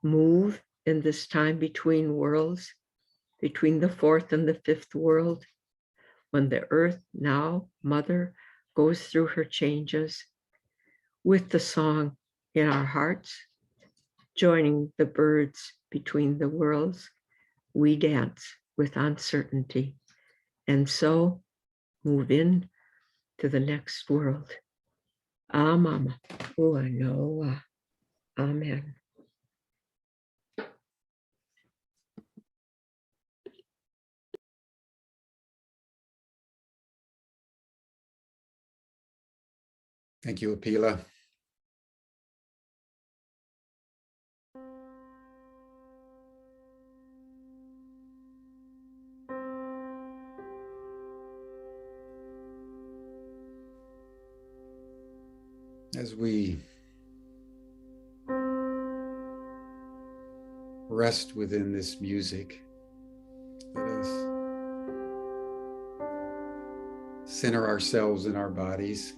move in this time between worlds, between the fourth and the fifth world, when the earth, now Mother, goes through her changes, with the song in our hearts, joining the birds between the worlds, we dance with uncertainty, and so move in to the next world. Ah, Mama, oh, I know. Amen. Thank you, Apela. As we rest within this music, let us center ourselves in our bodies.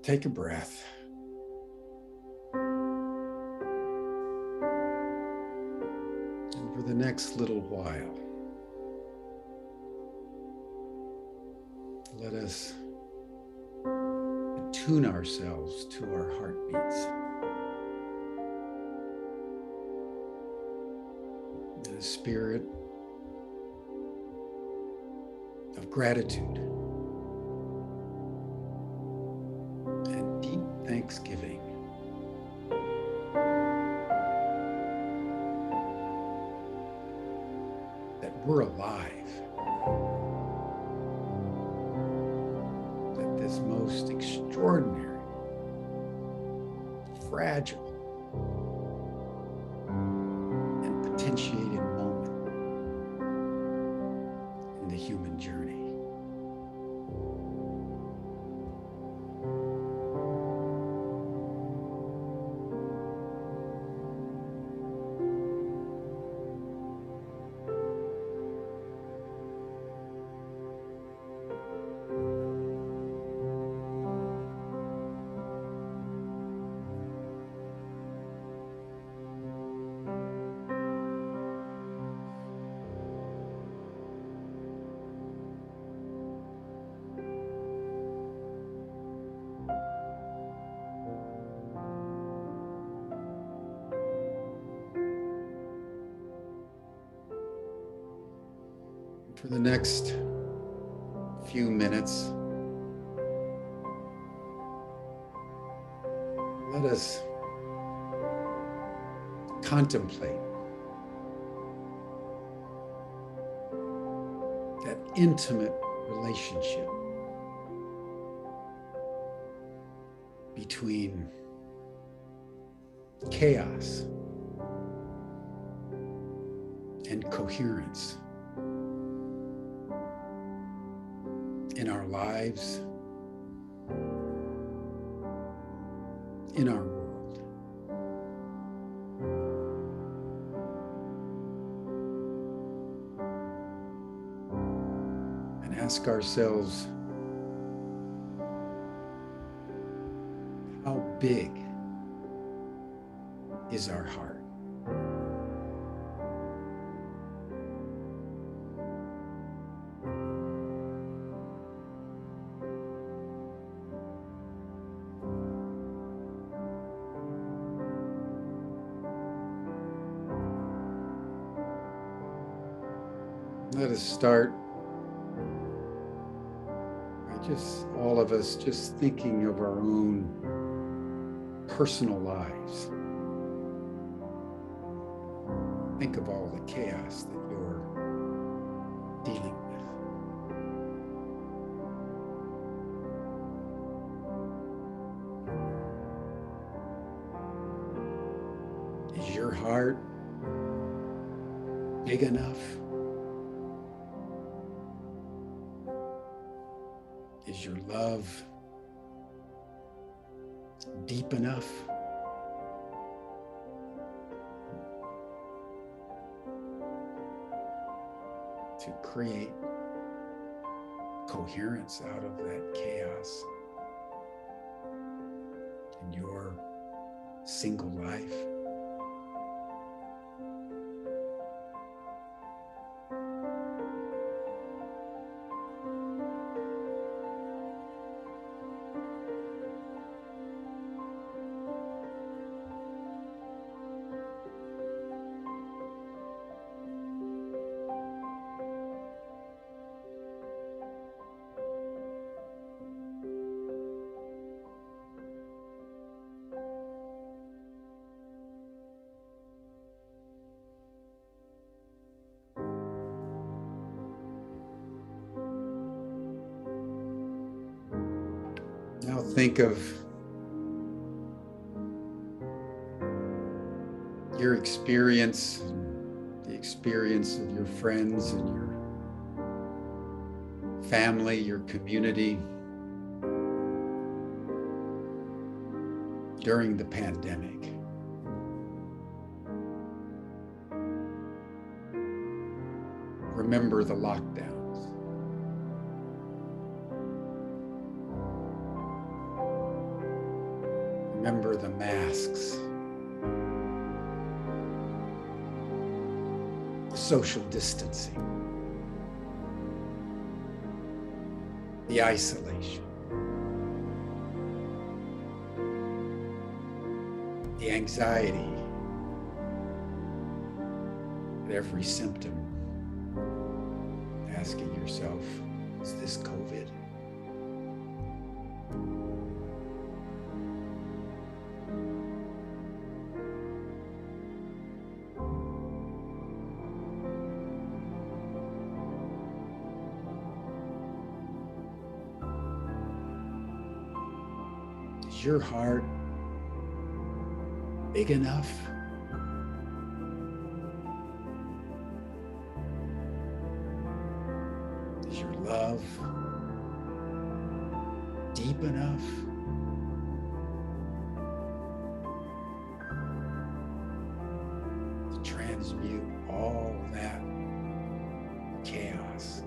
Take a breath. And for the next little while, let us attune ourselves to our heartbeats. In a spirit of gratitude and deep thanksgiving. That we're alive. That this most extraordinary, fragile, and potentiated moment in the human journey. For the next few minutes, let us contemplate that intimate relationship between chaos and coherence in our lives, in our world. And ask ourselves, how big is our heart? Let us start by all of us just thinking of our own personal lives. Think of all the chaos that you're dealing with. Is your heart big enough? Is your love deep enough? To create coherence out of that chaos in your single life? Now think of your experience, the experience of your friends and your family, your community during the pandemic. Remember the lockdowns. Remember the masks, the social distancing, the isolation, the anxiety at every symptom, asking yourself, is this COVID? Is your heart big enough? Is your love deep enough? To transmute all that chaos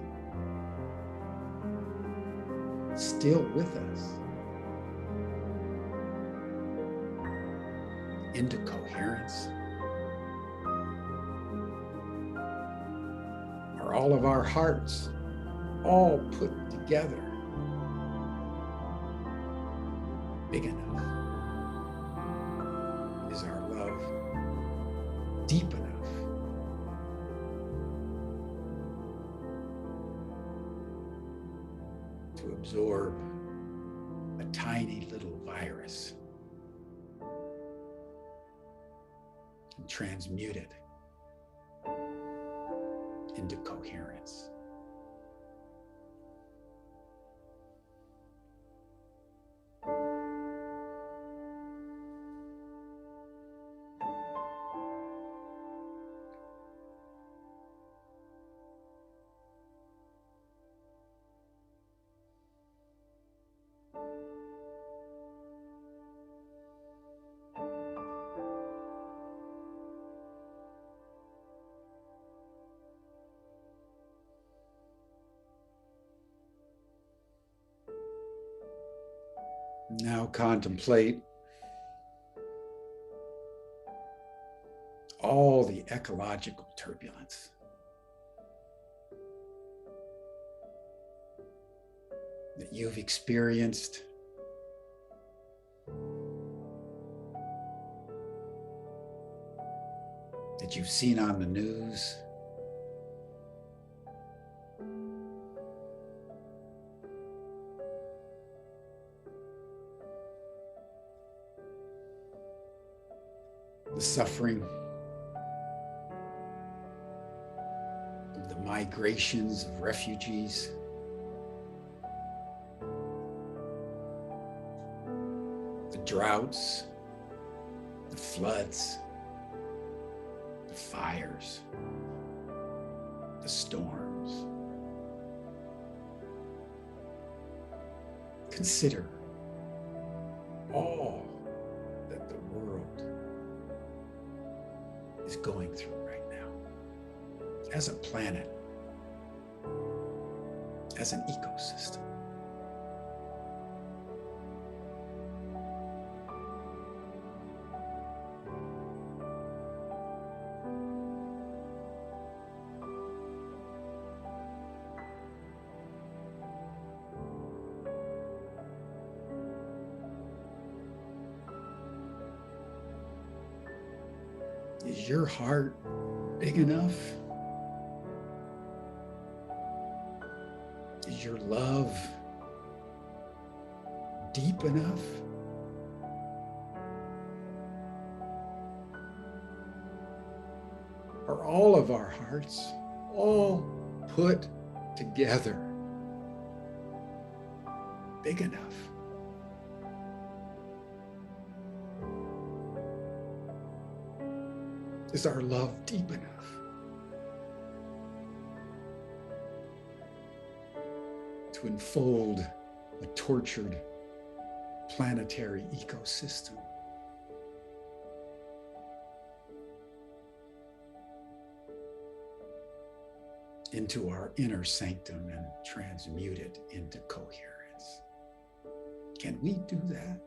still with us into coherence? Are all of our hearts all put together big enough? Is our love deep enough to absorb a tiny little virus and transmute it into coherence? Now contemplate all the ecological turbulence that you've experienced, that you've seen on the news, the suffering, of the migrations of refugees, the droughts, the floods, the fires, the storms. Consider all that the world is going through right now as a planet, as an ecosystem. Is your heart big enough? Is your love deep enough? Are all of our hearts all put together big enough? Is our love deep enough to enfold a tortured planetary ecosystem? Into our inner sanctum and transmute it into coherence. Can we do that?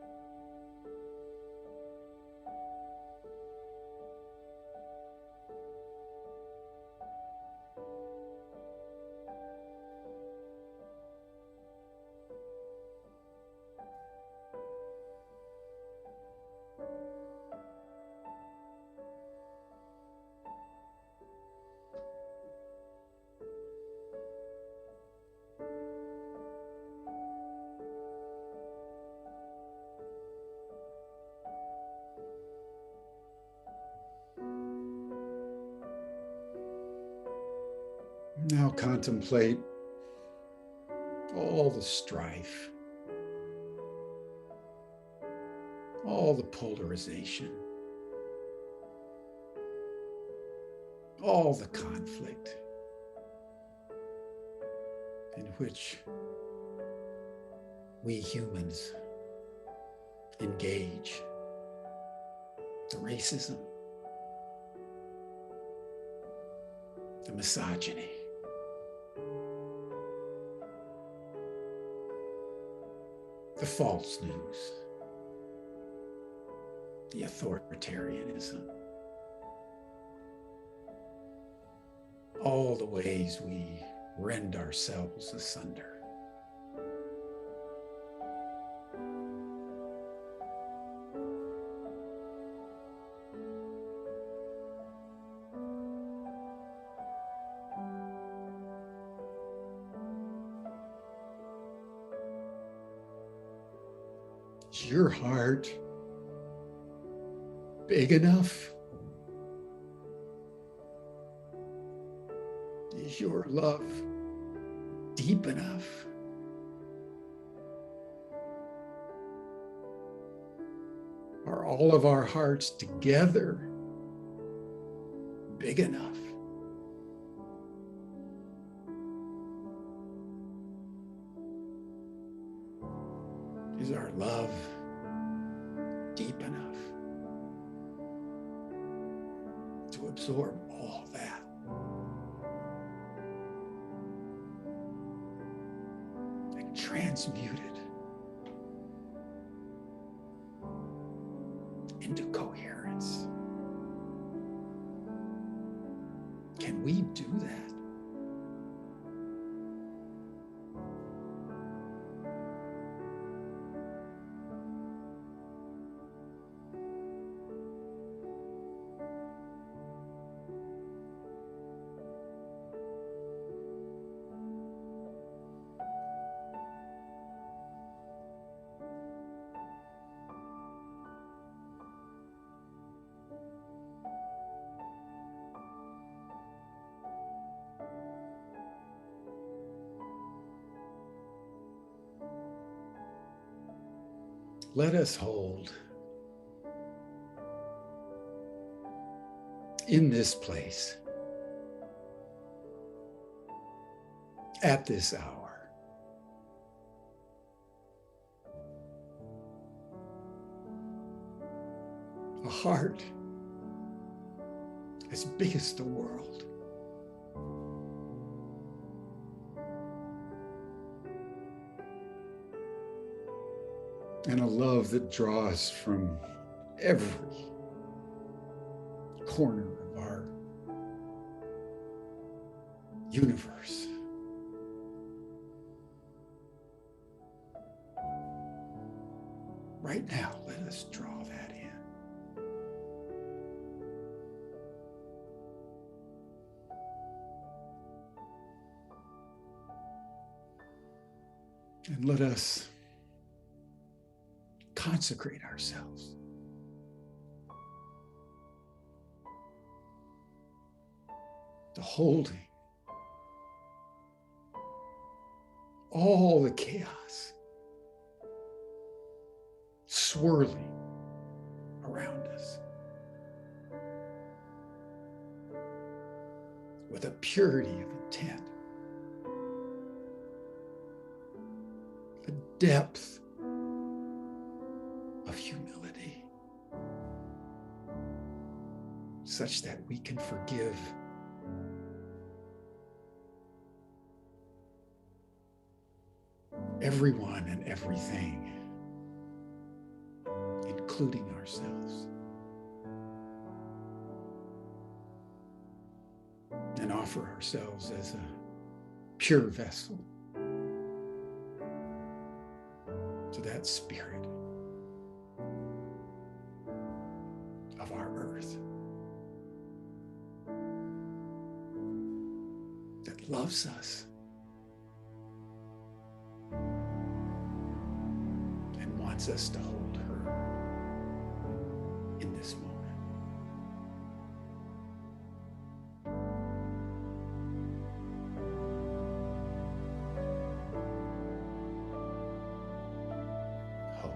Now contemplate all the strife, all the polarization, all the conflict in which we humans engage. The racism, the misogyny, the false news, the authoritarianism, all the ways we rend ourselves asunder. Is your heart big enough? Is your love deep enough? Are all of our hearts together big enough? Is our love deep enough to absorb all that? And transmute it into coherence? Can we do that? let us hold in this place at this hour a heart as big as the world, and a love that draws from every corner of our universe. Right now, let us draw that in. And let us consecrate ourselves to holding all the chaos swirling around us with a purity of intent, a depth of humility, such that we can forgive everyone and everything, including ourselves, and offer ourselves as a pure vessel to that spirit of our earth that loves us and wants us to hold her in this moment. Hope.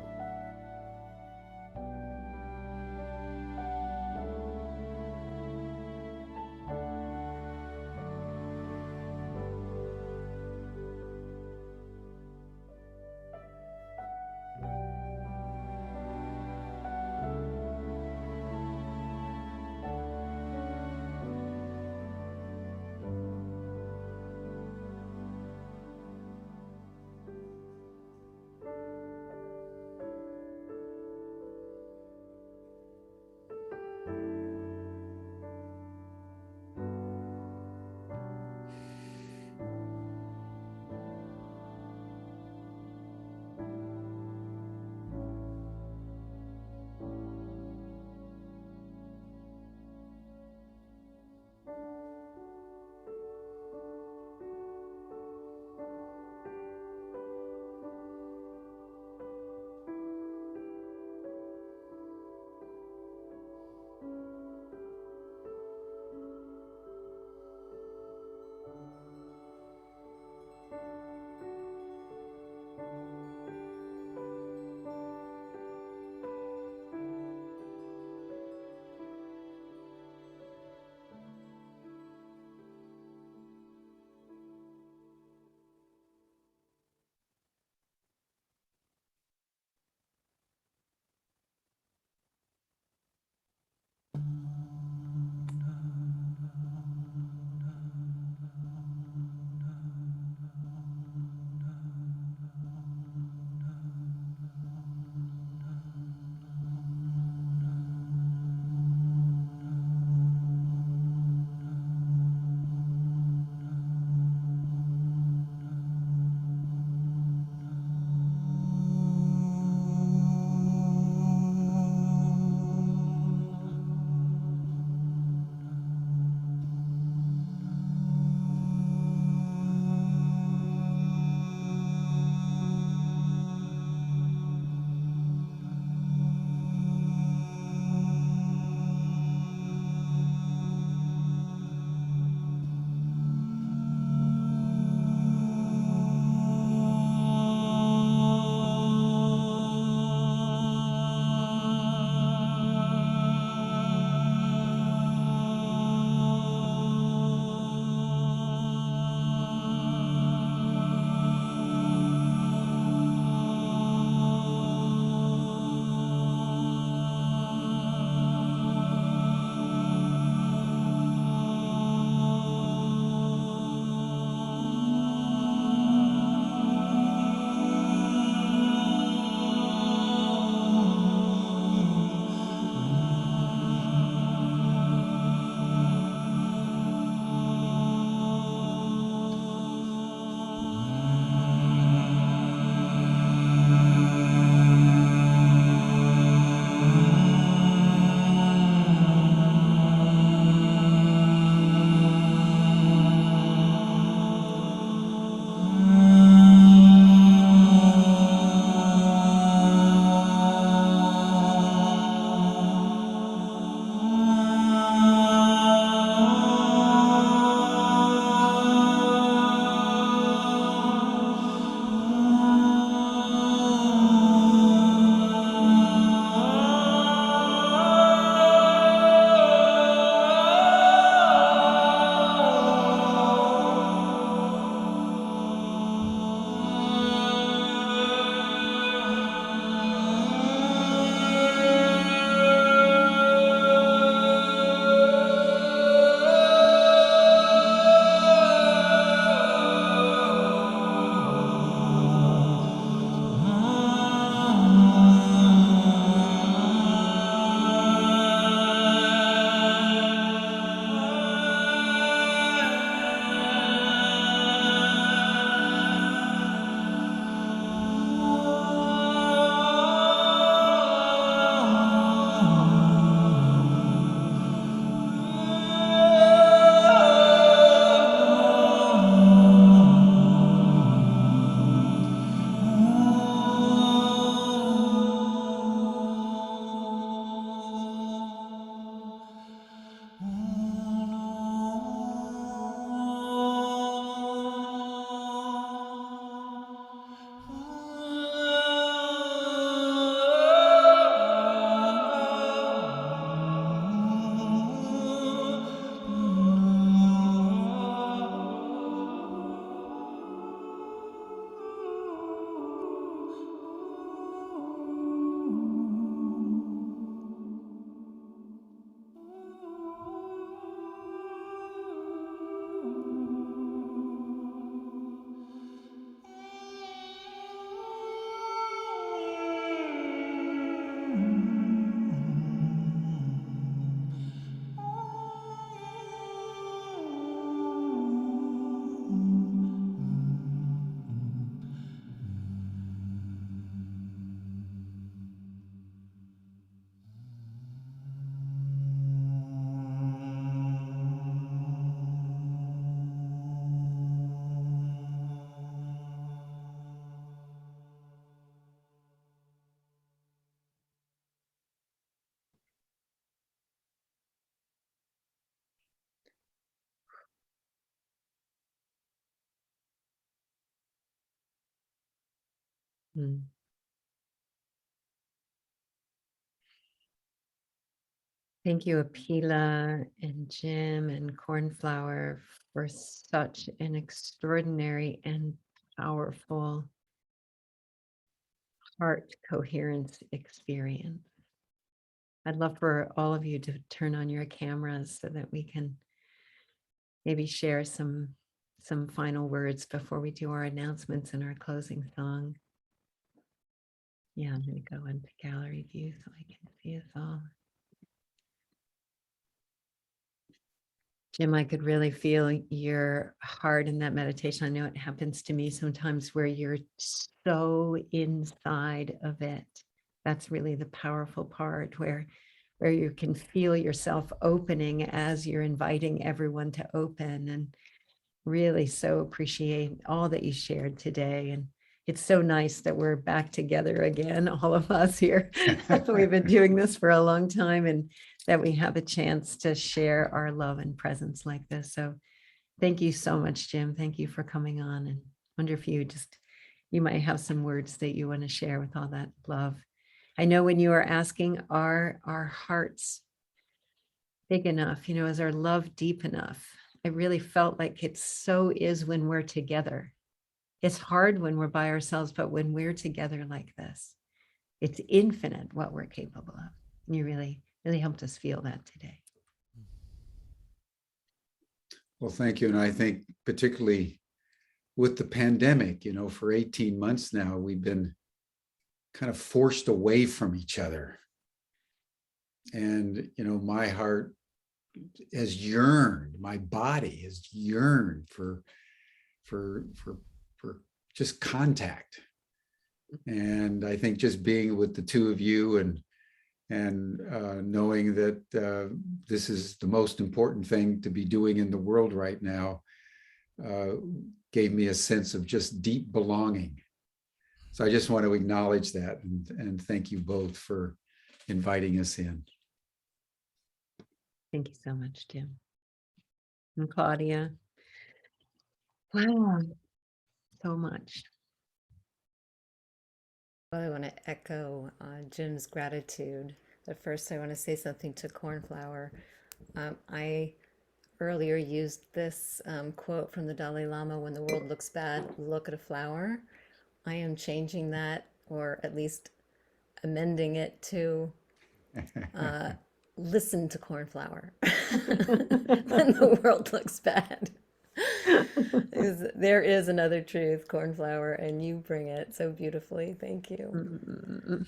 Mm. Thank you, Apela and Jim and Cornflower, for such an extraordinary and powerful heart coherence experience. I'd love for all of you to turn on your cameras so that we can maybe share some final words before we do our announcements and our closing song. Yeah, I'm going to go into gallery view so I can see us all. Jim, I could really feel your heart in that meditation. I know it happens to me sometimes where you're so inside of it. That's really the powerful part, where you can feel yourself opening as you're inviting everyone to open, and really so appreciate all that you shared today. And it's so nice that we're back together again, all of us here. We've been doing this for a long time, and that we have a chance to share our love and presence like this. So thank you so much, Jim. Thank you for coming on. And wonder if you might have some words that you want to share with all that love. I know when you are asking, are our hearts big enough? Is our love deep enough? I really felt like it so is when we're together. It's hard when we're by ourselves, but when we're together like this, it's infinite what we're capable of. And you really, really helped us feel that today. Well, thank you. And I think particularly with the pandemic, for 18 months now, we've been kind of forced away from each other. And, my heart has yearned, my body has yearned for just contact. And I think just being with the two of you and knowing that this is the most important thing to be doing in the world right now gave me a sense of just deep belonging. So I just want to acknowledge that and thank you both for inviting us in. Thank you so much, Jim. And Claudia. Wow, so much. Well, I want to echo Jim's gratitude. But first, I want to say something to Cornflower. I earlier used this quote from the Dalai Lama: "When the world looks bad, look at a flower." I am changing that, or at least amending it to listen to Cornflower when the world looks bad. There is another truth, Cornflower, and you bring it so beautifully. Thank you.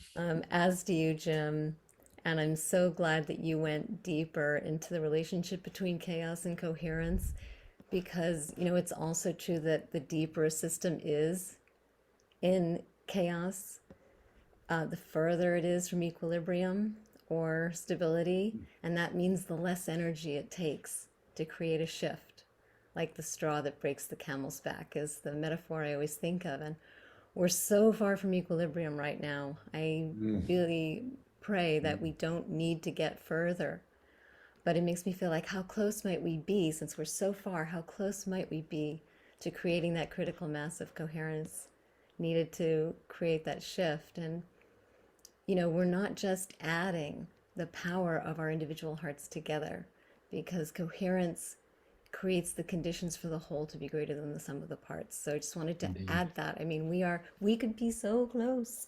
As do you, Jim. And I'm so glad that you went deeper into the relationship between chaos and coherence, because, it's also true that the deeper a system is in chaos, the further it is from equilibrium or stability. And that means the less energy it takes to create a shift. Like the straw that breaks the camel's back is the metaphor I always think of. And we're so far from equilibrium right now. I really pray that we don't need to get further. But it makes me feel like, how close might we be, since we're so far, how close might we be to creating that critical mass of coherence needed to create that shift? And, we're not just adding the power of our individual hearts together, because coherence creates the conditions for the whole to be greater than the sum of the parts. So I just wanted to add that. I mean, we could be so close.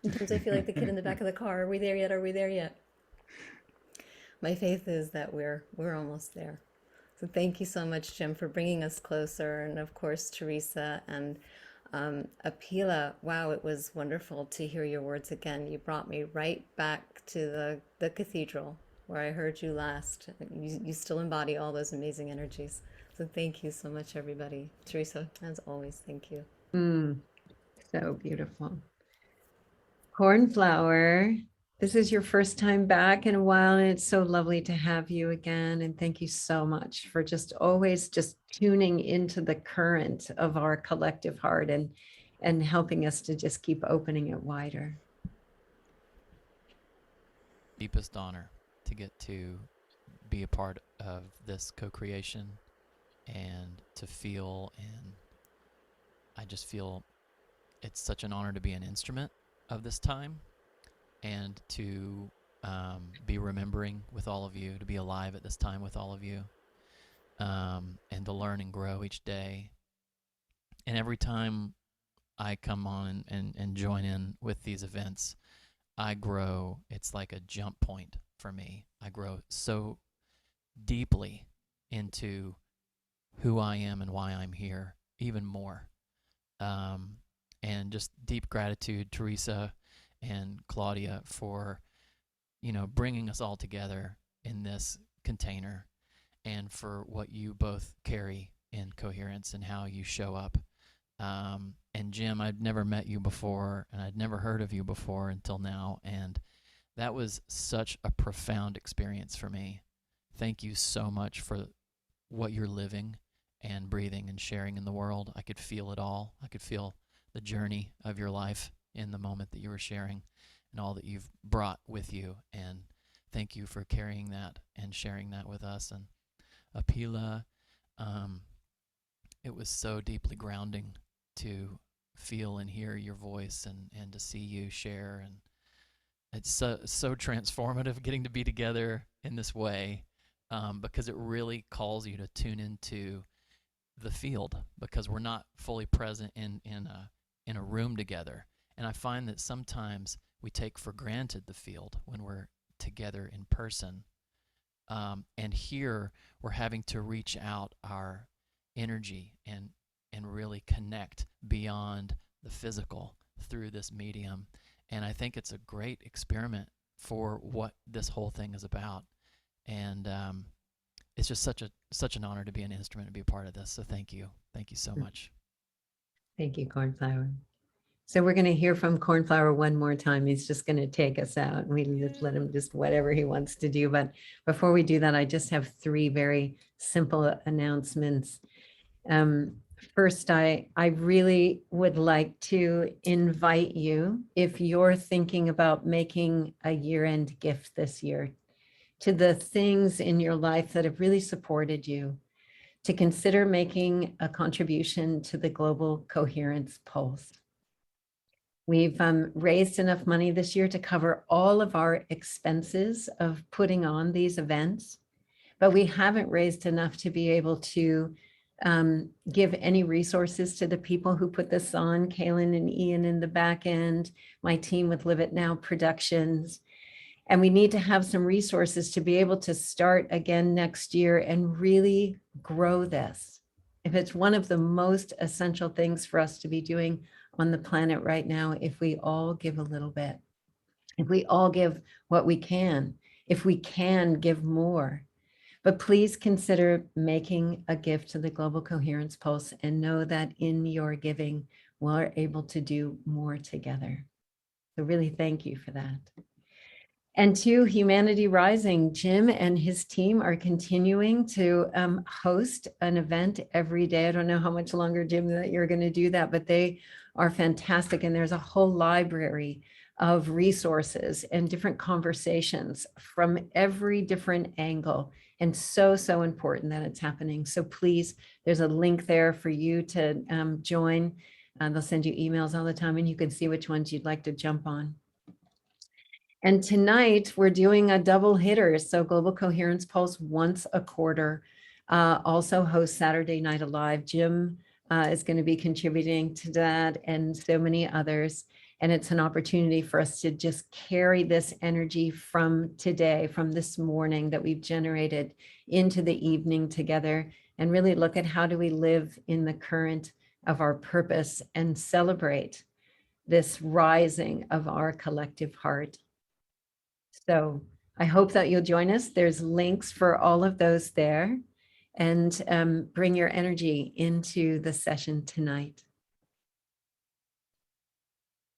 Sometimes I feel like the kid in the back of the car. Are we there yet? Are we there yet? My faith is that we're almost there. So thank you so much, Jim, for bringing us closer. And of course, Teresa and Apela. Wow, it was wonderful to hear your words again. You brought me right back to the cathedral where I heard you last. You still embody all those amazing energies. So thank you so much, everybody. Teresa, as always, thank you. So beautiful. Cornflower, this is your first time back in a while, and it's so lovely to have you again. And thank you so much for just always just tuning into the current of our collective heart and helping us to just keep opening it wider. Deepest honor to get to be a part of this co-creation and to feel, and I just feel it's such an honor to be an instrument of this time and to be remembering with all of you, to be alive at this time with all of you, and to learn and grow each day. And every time I come on and join in with these events, I grow. It's like a jump point for me. I grow so deeply into who I am and why I'm here even more. And just deep gratitude, Teresa and Claudia, for, bringing us all together in this container, and for what you both carry in Coherence and how you show up. And Jim, I'd never met you before, and I'd never heard of you before until now, and that was such a profound experience for me. Thank you so much for what you're living and breathing and sharing in the world. I could feel it all. I could feel the journey of your life in the moment that you were sharing and all that you've brought with you. And thank you for carrying that and sharing that with us. And Apela, it was so deeply grounding to feel and hear your voice and to see you share. And it's so transformative getting to be together in this way, because it really calls you to tune into the field, because we're not fully present in a room together. And I find that sometimes we take for granted the field when we're together in person. And here we're having to reach out our energy and really connect beyond the physical through this medium. And I think it's a great experiment for what this whole thing is about. And it's just such an honor to be an instrument and be a part of this. So thank you so much. Thank you, Cornflower. So we're going to hear from Cornflower one more time. He's just going to take us out. We just let him just whatever he wants to do. But before we do that, I just have 3 very simple announcements. First, I really would like to invite you, if you're thinking about making a year-end gift this year, to the things in your life that have really supported you, to consider making a contribution to the Global Coherence Pulse. We've raised enough money this year to cover all of our expenses of putting on these events, but we haven't raised enough to be able to give any resources to the people who put this on, Kaylin and Ian in the back end, my team with Live It Now Productions. And we need to have some resources to be able to start again next year and really grow this. If it's one of the most essential things for us to be doing on the planet right now, if we all give a little bit, if we all give what we can, if we can give more. But please consider making a gift to the Global Coherence Pulse and know that in your giving, we're able to do more together. So really thank you for that. And 2, Humanity Rising. Jim and his team are continuing to host an event every day. I don't know how much longer, Jim, that you're going to do that, but they are fantastic. And there's a whole library of resources and different conversations from every different angle. And so important that it's happening. So please, there's a link there for you to join. They'll send you emails all the time, and you can see which ones you'd like to jump on. And tonight we're doing a double hitter. So Global Coherence Pulse once a quarter also hosts Saturday Night Alive. Jim is going to be contributing to that, and so many others. And it's an opportunity for us to just carry this energy from today, from this morning that we've generated into the evening together, and really look at how do we live in the current of our purpose and celebrate this rising of our collective heart. So I hope that you'll join us. There's links for all of those there, and bring your energy into the session tonight.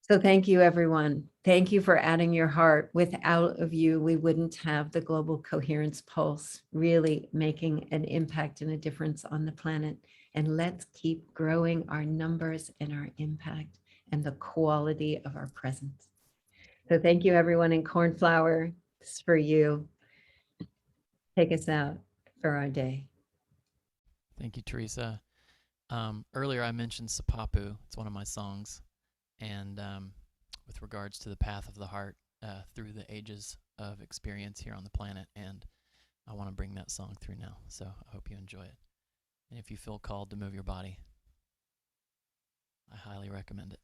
So thank you, everyone. Thank you for adding your heart. Without of you, we wouldn't have the Global Coherence Pulse really making an impact and a difference on the planet. And let's keep growing our numbers and our impact and the quality of our presence. So thank you, everyone. In Cornflower, this is for you. Take us out for our day. Thank you, Teresa. Earlier I mentioned Sapapu. It's one of my songs. and with regards to the path of the heart through the ages of experience here on the planet. And I want to bring that song through now, so I hope you enjoy it. And if you feel called to move your body, I highly recommend it.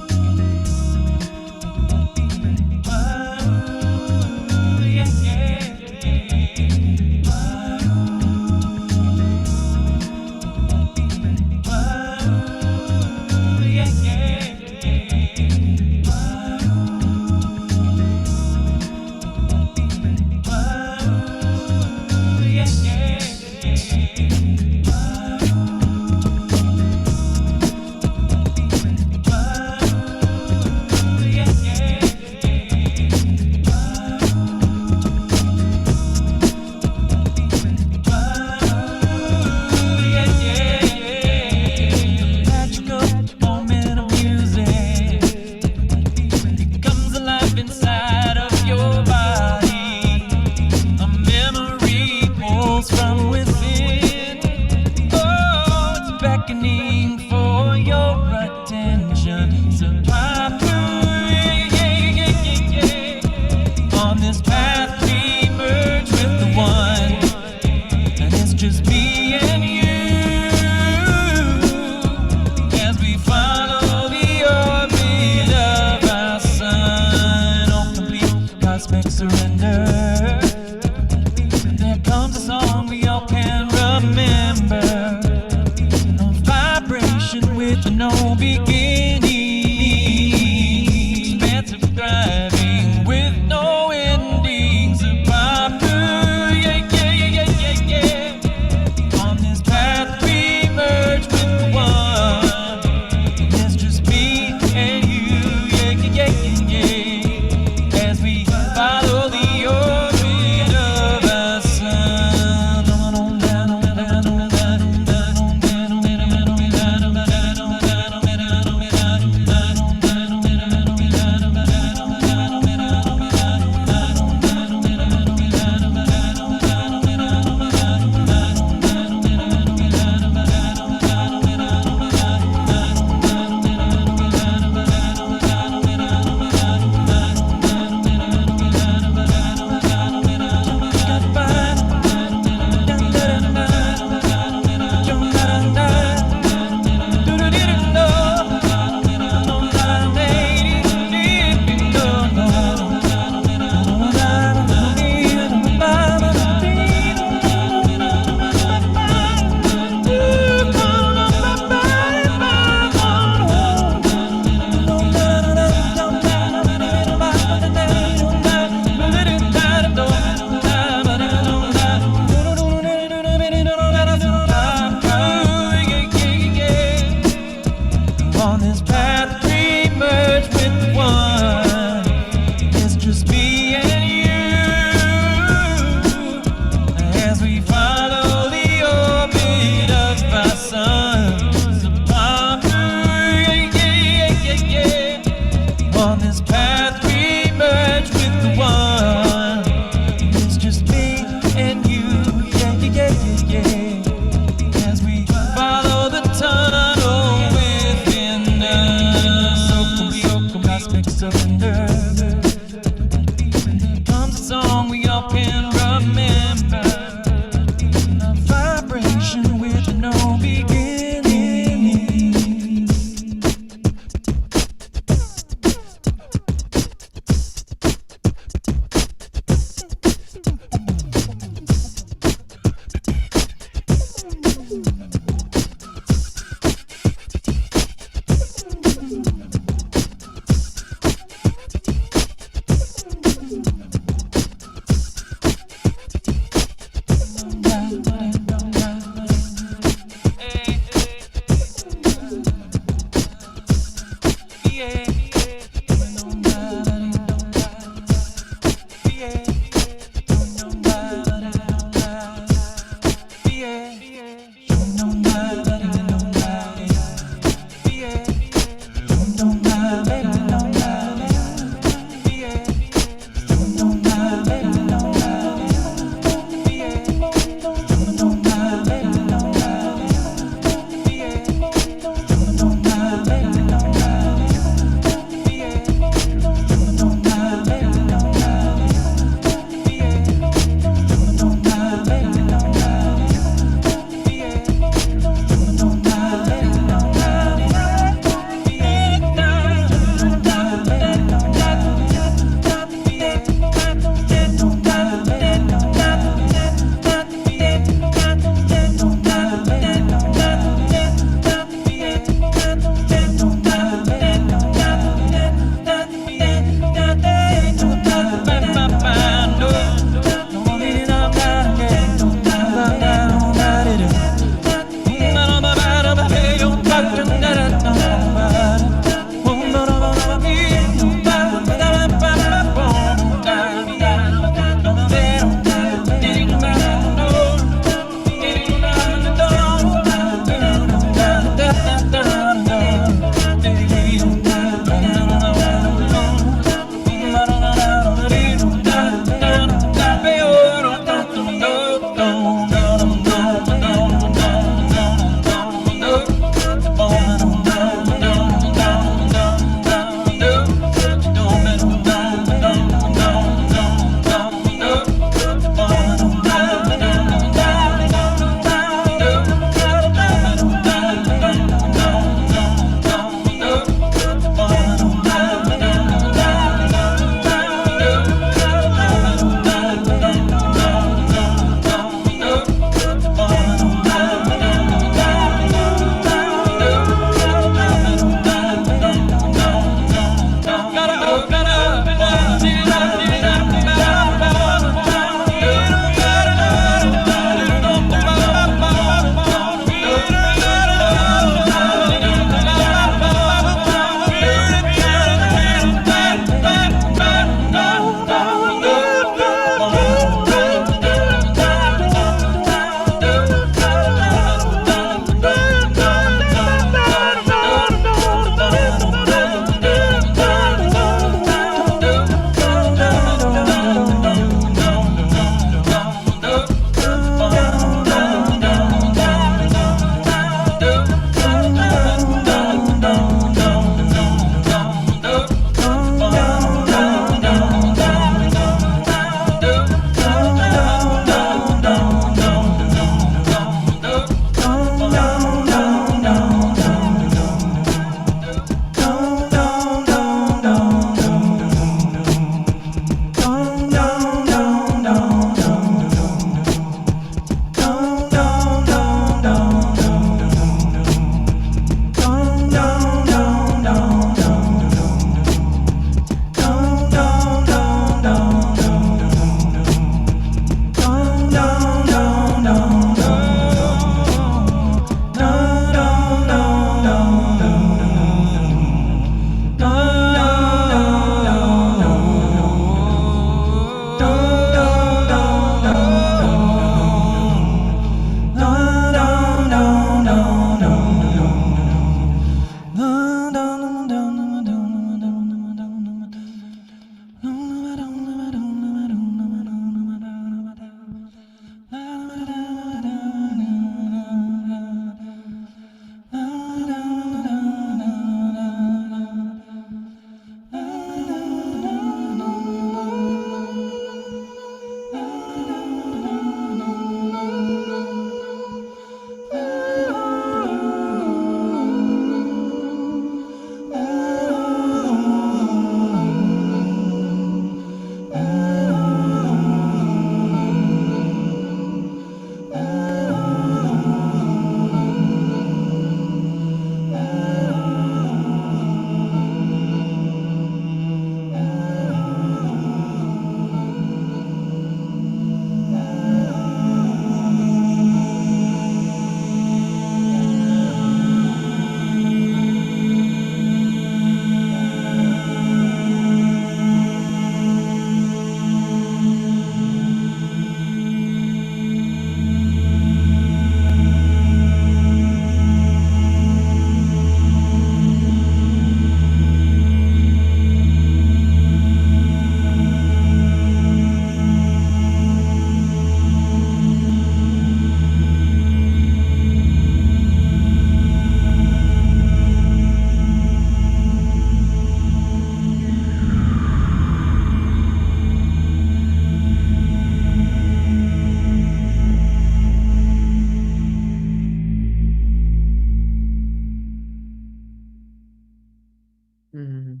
Mm.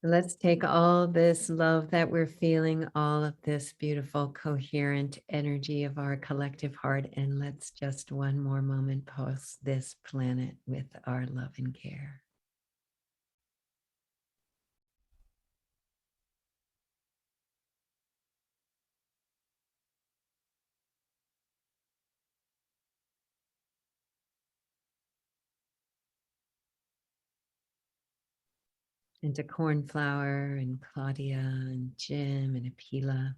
Let's take all this love that we're feeling, all of this beautiful, coherent energy of our collective heart, and let's just one more moment pulse this planet with our love and care. And to Cornflower and Claudia and Jim and Apela,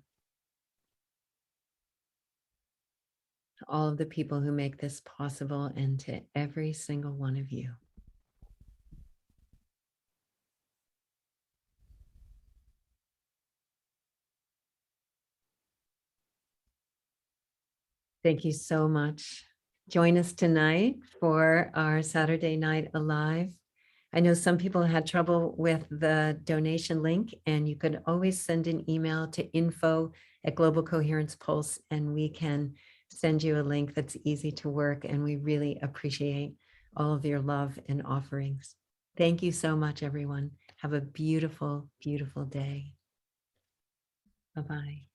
to all of the people who make this possible, and to every single one of you. Thank you so much. Join us tonight for our Saturday Night Alive. I know some people had trouble with the donation link, and you could always send an email to info@Global Coherence Pulse, and we can send you a link that's easy to work. And we really appreciate all of your love and offerings. Thank you so much, everyone. Have a beautiful, beautiful day. Bye-bye.